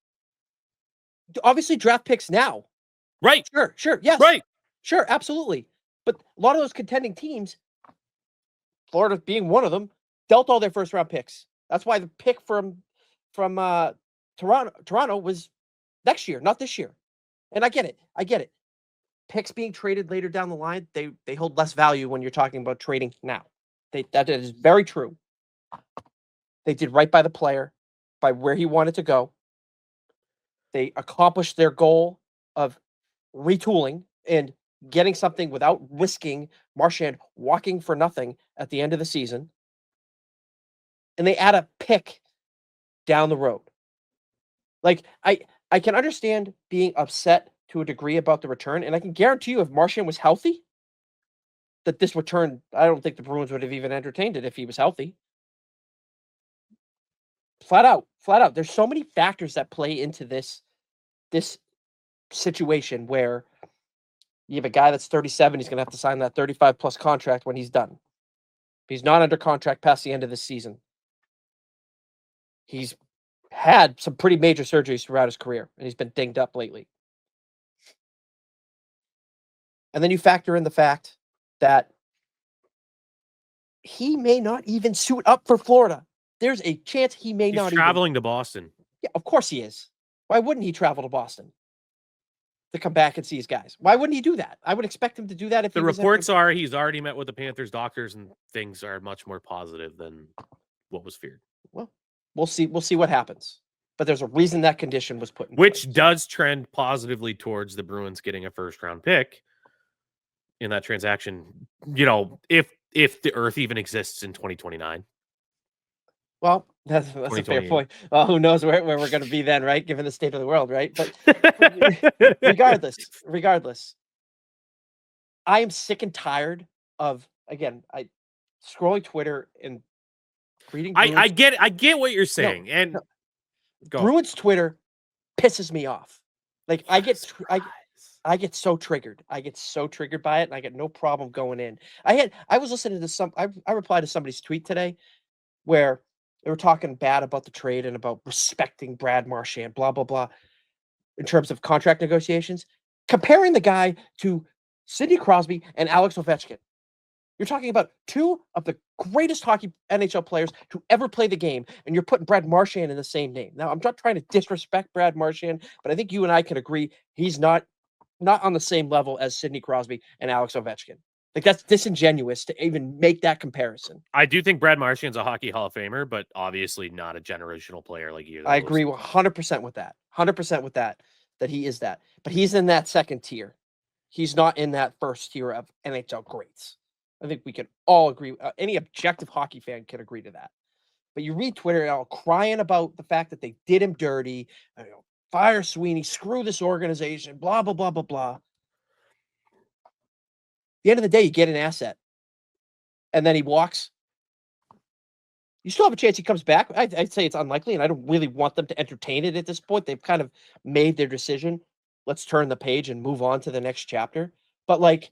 Obviously, draft picks now. Right. Sure. Yes. Right. Sure, absolutely. But a lot of those contending teams, Florida being one of them, dealt all their first round picks. That's why the pick from Toronto was next year, not this year. And I get it. Picks being traded later down the line, they hold less value when you're talking about trading now. That is very true. They did right by the player, by where he wanted to go. They accomplished their goal of retooling and getting something without risking Marchand walking for nothing at the end of the season. And they add a pick down the road. Like, I can understand being upset to a degree about the return, and I can guarantee you if Marchand was healthy, that this return, I don't think the Bruins would have even entertained it if he was healthy. Flat out. There's so many factors that play into this situation where you have a guy that's 37, he's going to have to sign that 35 plus contract when he's done. He's not under contract past the end of the season. He's had some pretty major surgeries throughout his career, and he's been dinged up lately. And then you factor in the fact that he may not even suit up for Florida. There's a chance he may He's not traveling to Boston. Yeah, of course he is. Why wouldn't he travel to Boston to come back and see his guys? Why wouldn't he do that? I would expect him to do that if The reports are he's already met with the Panthers doctors and things are much more positive than what was feared. Well, we'll see what happens. But there's a reason that condition was put in Which place. does trend positively towards the Bruins getting a first round pick in that transaction, if the Earth even exists in 2029. Well, that's a fair point. Well, who knows where we're going to be then, right? Given the state of the world, right? But regardless, I am sick and tired of, again, scrolling Twitter and reading. I get what you're saying, and Bruins Twitter pisses me off. Like I get so triggered. I get so triggered by it, and I get no problem going in. I was listening to I replied to somebody's tweet today where they were talking bad about the trade and about respecting Brad Marchand, blah, blah, blah, in terms of contract negotiations, comparing the guy to Sidney Crosby and Alex Ovechkin. You're talking about two of the greatest hockey NHL players to ever play the game, and you're putting Brad Marchand in the same name. Now, I'm not trying to disrespect Brad Marchand, but I think you and I can agree he's not on the same level as Sidney Crosby and Alex Ovechkin. Like, that's disingenuous to even make that comparison. I do think Brad Marchand's a hockey Hall of Famer, but obviously not a generational player like you. I agree 100% with that. 100% with that he is that. But he's in that second tier. He's not in that first tier of NHL greats. I think we can all agree. Any objective hockey fan can agree to that. But you read Twitter all crying about the fact that they did him dirty. Fire Sweeney, screw this organization, blah, blah, blah, blah, blah. At the end of the day, you get an asset. And then he walks. You still have a chance he comes back. I'd say it's unlikely, and I don't really want them to entertain it at this point. They've kind of made their decision. Let's turn the page and move on to the next chapter. But like,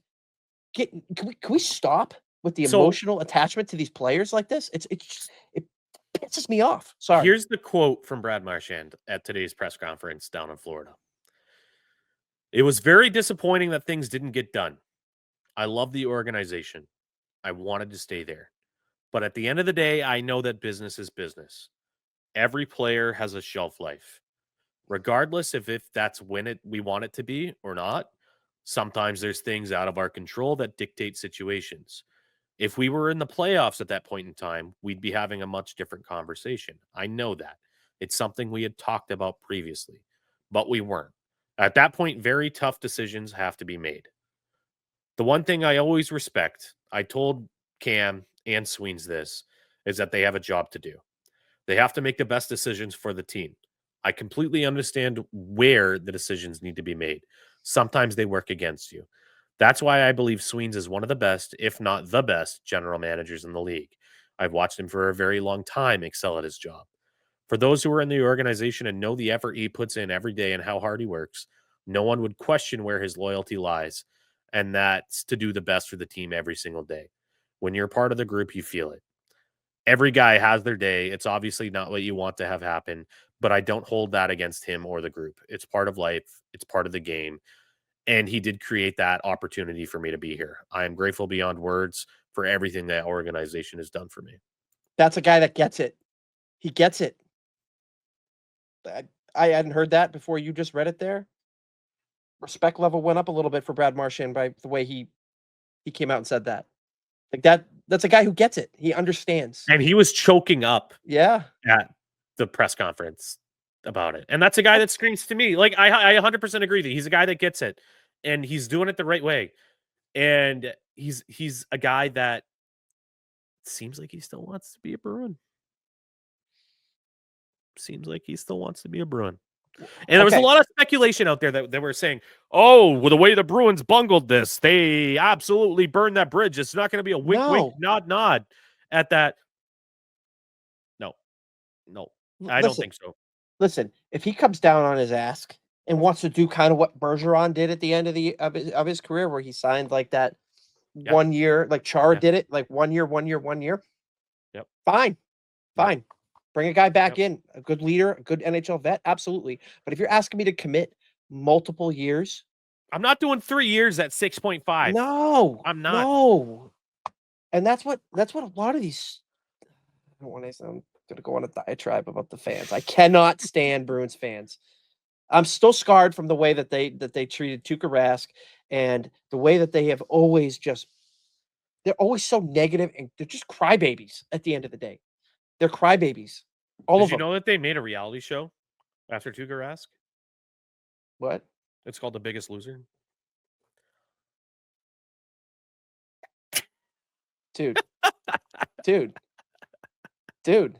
can we stop with the So- emotional attachment to these players like this? It pisses me off. Sorry. Here's the quote from Brad Marchand at today's press conference down in Florida. It was very disappointing that things didn't get done. I love the organization. I wanted to stay there. But at the end of the day, I know that business is business. Every player has a shelf life. Regardless if that's when we want it to be or not, sometimes there's things out of our control that dictate situations. If we were in the playoffs at that point in time, we'd be having a much different conversation. I know that. It's something we had talked about previously, but we weren't. At that point, very tough decisions have to be made. The one thing I always respect, I told Cam and Sweens this, is that they have a job to do. They have to make the best decisions for the team. I completely understand where the decisions need to be made. Sometimes they work against you. That's why I believe Sweens is one of the best, if not the best, general managers in the league. I've watched him for a very long time excel at his job. For those who are in the organization and know the effort he puts in every day and how hard he works, no one would question where his loyalty lies, and that's to do the best for the team every single day. When you're part of the group, you feel it. Every guy has their day. It's obviously not what you want to have happen, but I don't hold that against him or the group. It's part of life. It's part of the game. And he did create that opportunity for me to be here. I am grateful beyond words for everything that organization has done for me. That's a guy that gets it. He gets it. I hadn't heard that before you just read it there. Respect level went up a little bit for Brad Marchand by the way he came out and said that. Like that's a guy who gets it. He understands. And he was choking up Yeah. at the press conference about it. And that's a guy that screams to me. Like I 100% agree that he's a guy that gets it and he's doing it the right way. And he's a guy that seems like he still wants to be a Bruin. Seems like he still wants to be a Bruin. And there was a Okay. lot of speculation out there that were saying, oh, well, the way the Bruins bungled this, they absolutely burned that bridge. It's not going to be a wink, wink, No. nod at that. No, I don't think so. Listen, if he comes down on his ass and wants to do kind of what Bergeron did at the end of his career, where he signed like that Yeah. 1 year, like Chara Yeah. did it, like 1 year, 1 year, 1 year. Yep. Fine. Bring a guy back Yep. in, a good leader, a good NHL vet, absolutely. But if you're asking me to commit multiple years, I'm not doing 3 years at 6.5. no, I'm not. No. And that's what a lot of these. I don't want to. I'm gonna go on a diatribe about the fans. I cannot stand Bruins fans. I'm still scarred from the way that they treated Tuukka Rask and the way that they have always they're always so negative and they're just crybabies at the end of the day. They're crybabies. All Did of you them. know that they made a reality show after Tuukka Rask? What? It's called The Biggest Loser. Dude. Dude. Dude.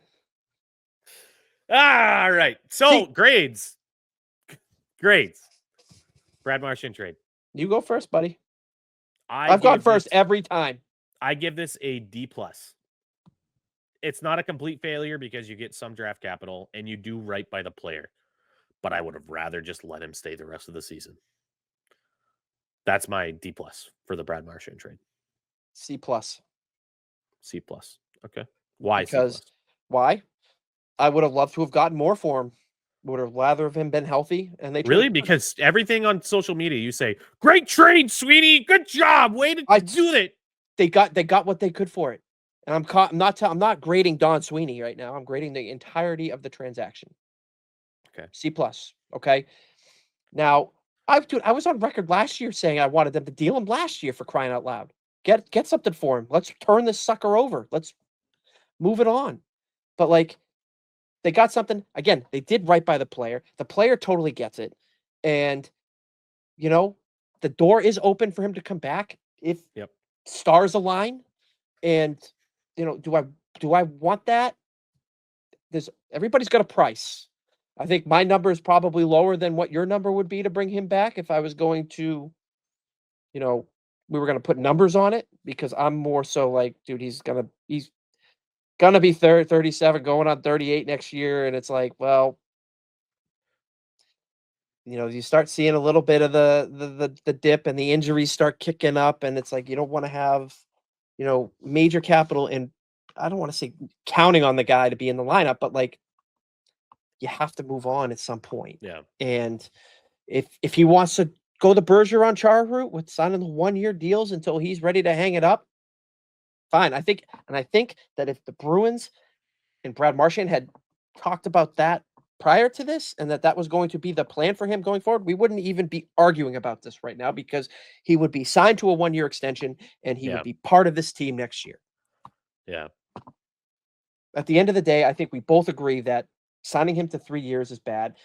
All right. So See- grades. Brad Marchand trade. You go first, buddy. I've I've gone first every time. I give this a D+. It's not a complete failure because you get some draft capital and you do right by the player. But I would have rather just let him stay the rest of the season. That's my D+ for the Brad Marchand trade. C+. C+. Okay. Why Because C+? why? I would have loved to have gotten more for him. Would have rather have him been healthy. And they Really? traded- Because everything on social media, you say, great trade, sweetie. Good job. Way to do it. they got what they could for it. And I'm not grading Don Sweeney right now. I'm grading the entirety of the transaction. Okay. C+. Okay. Now, I was on record last year saying I wanted them to deal him last year, for crying out loud. Get something for him. Let's turn this sucker over. Let's move it on. But like, they got something. Again, they did right by the player. The player totally gets it. And the door is open for him to come back if Yep. stars align. And do I want that? Everybody's got a price. I think my number is probably lower than what your number would be to bring him back if I was going to, we were going to put numbers on it, because I'm more so like, dude, he's gonna be 37, going on 38 next year, and it's like, well, you start seeing a little bit of the dip, and the injuries start kicking up, and it's like you don't want to have, major capital, and I don't want to say counting on the guy to be in the lineup, but like you have to move on at some point. Yeah. And if he wants to go the Bergeron Char route with signing the 1-year deals until he's ready to hang it up, fine. I think that if the Bruins and Brad Marchand had talked about that prior to this, and that was going to be the plan for him going forward, we wouldn't even be arguing about this right now, because he would be signed to a 1-year extension and he would be part of this team next year. Yeah. At the end of the day, I think we both agree that signing him to 3 years is bad.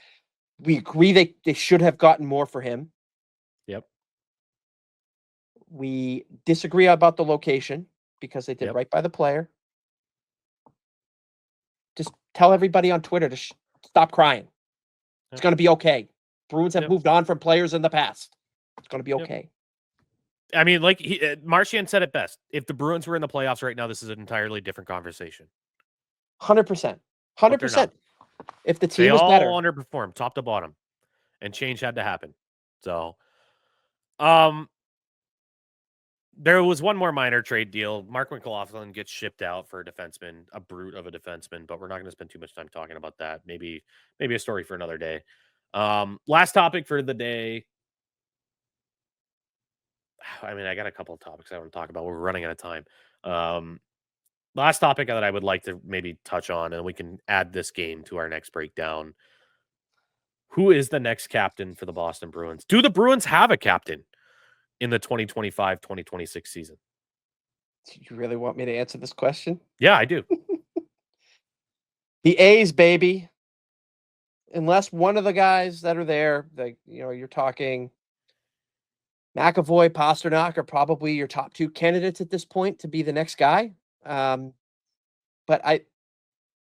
We agree they should have gotten more for him. Yep. We disagree about the location because they did right by the player. Just tell everybody on Twitter to stop crying. It's going to be okay. Bruins have moved on from players in the past. It's going to be okay. I mean, like Marchand said it best. If the Bruins were in the playoffs right now, this is an entirely different conversation. 100%. 100%. If the team was all better. underperformed, top to bottom, and change had to happen. So, there was one more minor trade deal. Mark McLaughlin gets shipped out for a defenseman, a brute of a defenseman, but we're not going to spend too much time talking about that. Maybe a story for another day. Last topic for the day. I mean, I got a couple of topics I want to talk about. We're running out of time. Last topic that I would like to maybe touch on, and we can add this game to our next breakdown. Who is the next captain for the Boston Bruins? Do the Bruins have a captain in the 2025-2026 season? Do you really want me to answer this question? Yeah, I do. The A's, baby. Unless one of the guys that are there, like, you're talking McAvoy, Pastrnak are probably your top 2 candidates at this point to be the next guy. But I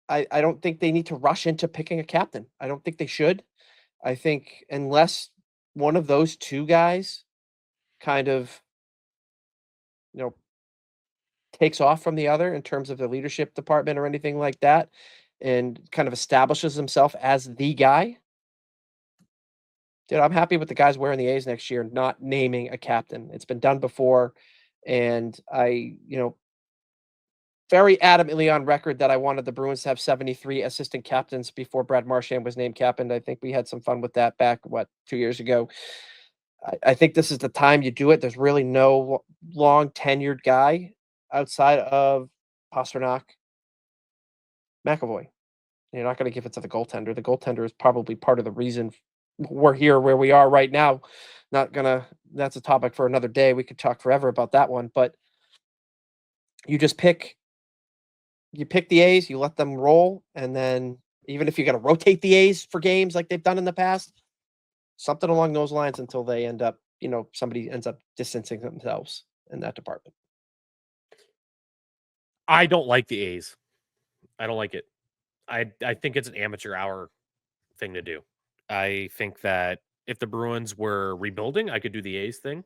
don't think they need to rush into picking a captain. I don't think they should. I think unless one of those 2 guys kind of, takes off from the other in terms of the leadership department or anything like that, and kind of establishes himself as the guy, dude, I'm happy with the guys wearing the A's next year, not naming a captain. It's been done before. And I, very adamantly on record that I wanted the Bruins to have 73 assistant captains before Brad Marchand was named captain. I think we had some fun with that back, 2 years ago. I think this is the time you do it. There's really no long tenured guy outside of Pastrnak, McAvoy. You're not going to give it to the goaltender. The goaltender is probably part of the reason we're here where we are right now. That's a topic for another day. We could talk forever about that one, but you just pick the A's, you let them roll, and then even if you got to rotate the A's for games like they've done in the past, something along those lines until they end up, somebody ends up distancing themselves in that department. I don't like the A's. I don't like it. I think it's an amateur hour thing to do. I think that if the Bruins were rebuilding, I could do the A's thing.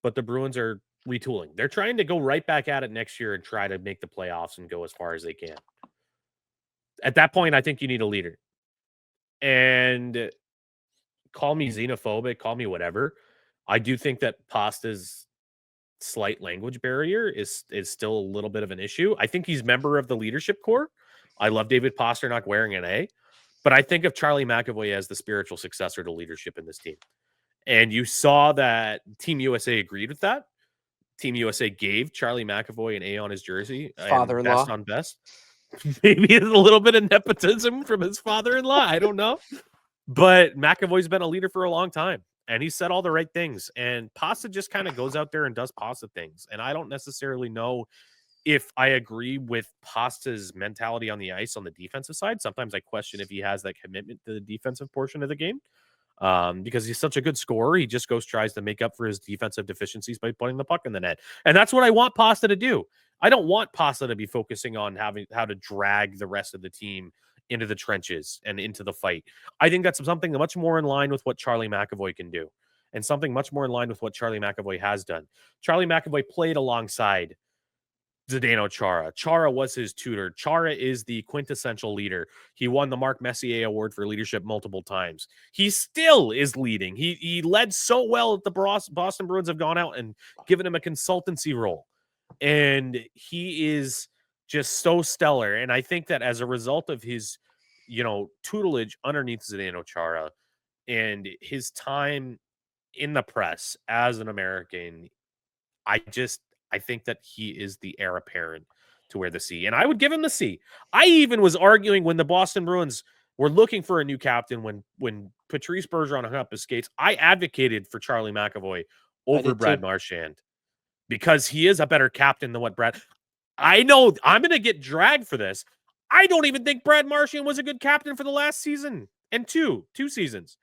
But the Bruins are retooling. They're trying to go right back at it next year and try to make the playoffs and go as far as they can. At that point, I think you need a leader. And call me xenophobic, call me whatever. I do think that Pasta's slight language barrier is still a little bit of an issue. I think he's member of the leadership core. I love David Pastrnak wearing an A, but I think of Charlie McAvoy as the spiritual successor to leadership in this team. And you saw that Team USA agreed with that. Team USA gave Charlie McAvoy an A on his jersey. Father-in-law. Best on best. Maybe it's a little bit of nepotism from his father-in-law. I don't know. But McAvoy's been a leader for a long time. And he said all the right things. And Pasta just kind of goes out there and does Pasta things. And I don't necessarily know if I agree with Pasta's mentality on the ice on the defensive side. Sometimes I question if he has that commitment to the defensive portion of the game. Because he's such a good scorer. He just tries to make up for his defensive deficiencies by putting the puck in the net. And that's what I want Pasta to do. I don't want Pasta to be focusing on how to drag the rest of the team into the trenches and into the fight. I think that's something much more in line with what Charlie McAvoy can do, and something much more in line with what Charlie McAvoy has done. Charlie McAvoy played alongside Zdeno Chara. Chara was his tutor. Chara is the quintessential leader. He won the Mark Messier Award for leadership multiple times. He still is leading. He led so well that the Boston Bruins have gone out and given him a consultancy role. And he is just so stellar. And I think that as a result of his, tutelage underneath Zdeno Chara and his time in the press as an American, I think that he is the heir apparent to wear the C. And I would give him the C. I even was arguing when the Boston Bruins were looking for a new captain when Patrice Bergeron hung up his skates. I advocated for Charlie McAvoy over Brad Marchand because he is a better captain than what Brad. I know I'm going to get dragged for this. I don't even think Brad Marchand was a good captain for the last season and two seasons.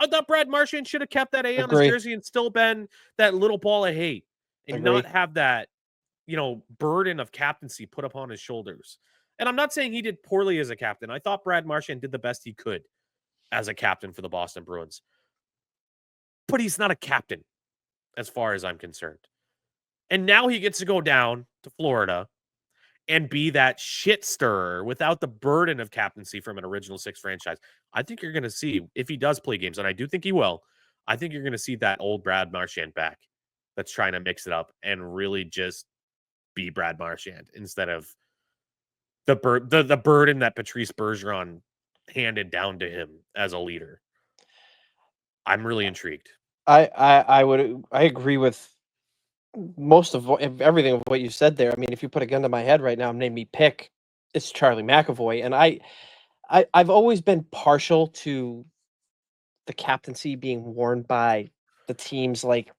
I thought Brad Marchand should have kept that A on his jersey and still been that little ball of hate. And not have that, burden of captaincy put upon his shoulders. And I'm not saying he did poorly as a captain. I thought Brad Marchand did the best he could as a captain for the Boston Bruins. But he's not a captain, as far as I'm concerned. And now he gets to go down to Florida and be that shit stirrer without the burden of captaincy from an original six franchise. I think you're going to see, if he does play games, and I do think he will, I think you're going to see that old Brad Marchand back. That's trying to mix it up and really just be Brad Marchand instead of the burden that Patrice Bergeron handed down to him as a leader. I'm really intrigued. I agree with most of everything of what you said there. I mean, if you put a gun to my head right now and name me pick, it's Charlie McAvoy. And I've always been partial to the captaincy being worn by the teams like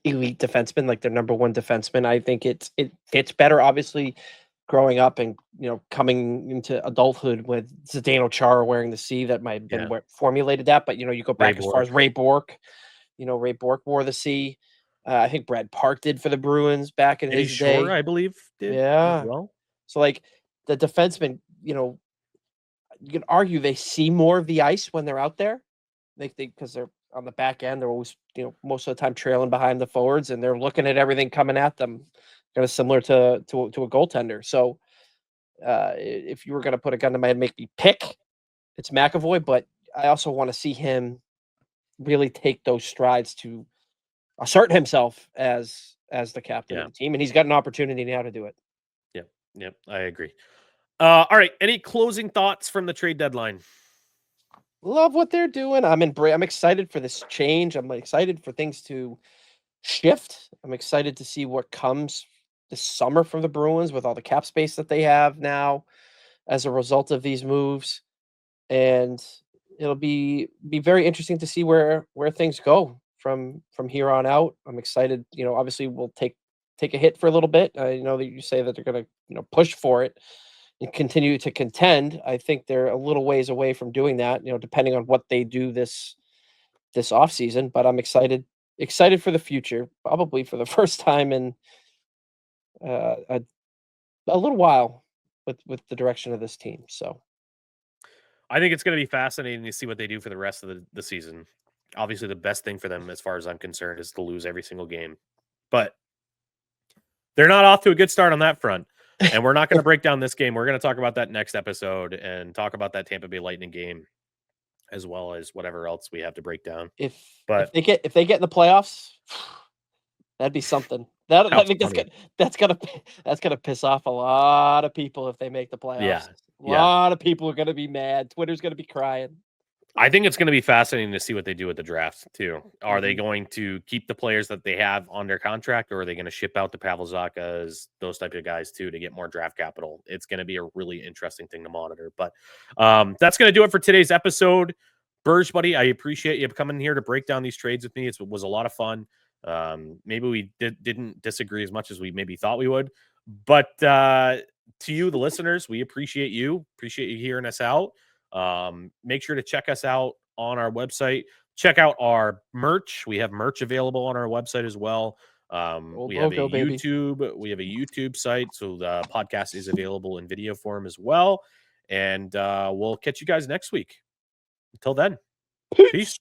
elite defensemen, like their number one defenseman. I think it fits better, obviously, growing up and coming into adulthood with Zdeno Chara wearing the C. That might have been what formulated that. But you go back as far as Ray Bourque. Ray Bourque wore the C. I think Brad Park did for the Bruins back in his day. I believe did. Yeah. As well. So like the defensemen, you can argue they see more of the ice when they're out there. They because they're on the back end, they're always, most of the time trailing behind the forwards, and they're looking at everything coming at them, kind of similar to a goaltender. So, if you were going to put a gun to my head, make me pick, it's McAvoy. But I also want to see him really take those strides to assert himself as the captain of the team, and he's got an opportunity now to do it. Yep, I agree. All right, any closing thoughts from the trade deadline? Love what they're doing. I'm excited for this change. I'm excited for things to shift. I'm excited to see what comes this summer from the Bruins with all the cap space that they have now as a result of these moves. And it'll be very interesting to see where things go from here on out. I'm excited. Obviously we'll take a hit for a little bit. I know that you say that they're going to push for it and continue to contend. I think they're a little ways away from doing that, depending on what they do this offseason. But I'm excited for the future, probably for the first time in a little while with the direction of this team. So I think it's going to be fascinating to see what they do for the rest of the season. Obviously, the best thing for them, as far as I'm concerned, is to lose every single game. But they're not off to a good start on that front. And we're not going to break down this game. We're going to talk about that next episode and talk about that Tampa Bay Lightning game, as well as whatever else we have to break down. If they get in the playoffs, that'd be something. I think that's gonna piss off a lot of people if they make the playoffs. Yeah. A lot of people are gonna be mad. Twitter's gonna be crying. I think it's going to be fascinating to see what they do with the draft too. Are they going to keep the players that they have under contract, or are they going to ship out the Pavel Zakas, those types of guys too, to get more draft capital? It's going to be a really interesting thing to monitor. But that's going to do it for today's episode. Burge, buddy, I appreciate you coming here to break down these trades with me. It was a lot of fun. Maybe we didn't disagree as much as we maybe thought we would. But to you, the listeners, we appreciate you. Appreciate you hearing us out. Make sure to check us out on our website. Check out our merch. We have merch available on our website as well. We have a YouTube site, so the podcast is available in video form as well. And we'll catch you guys next week. Until then, peace.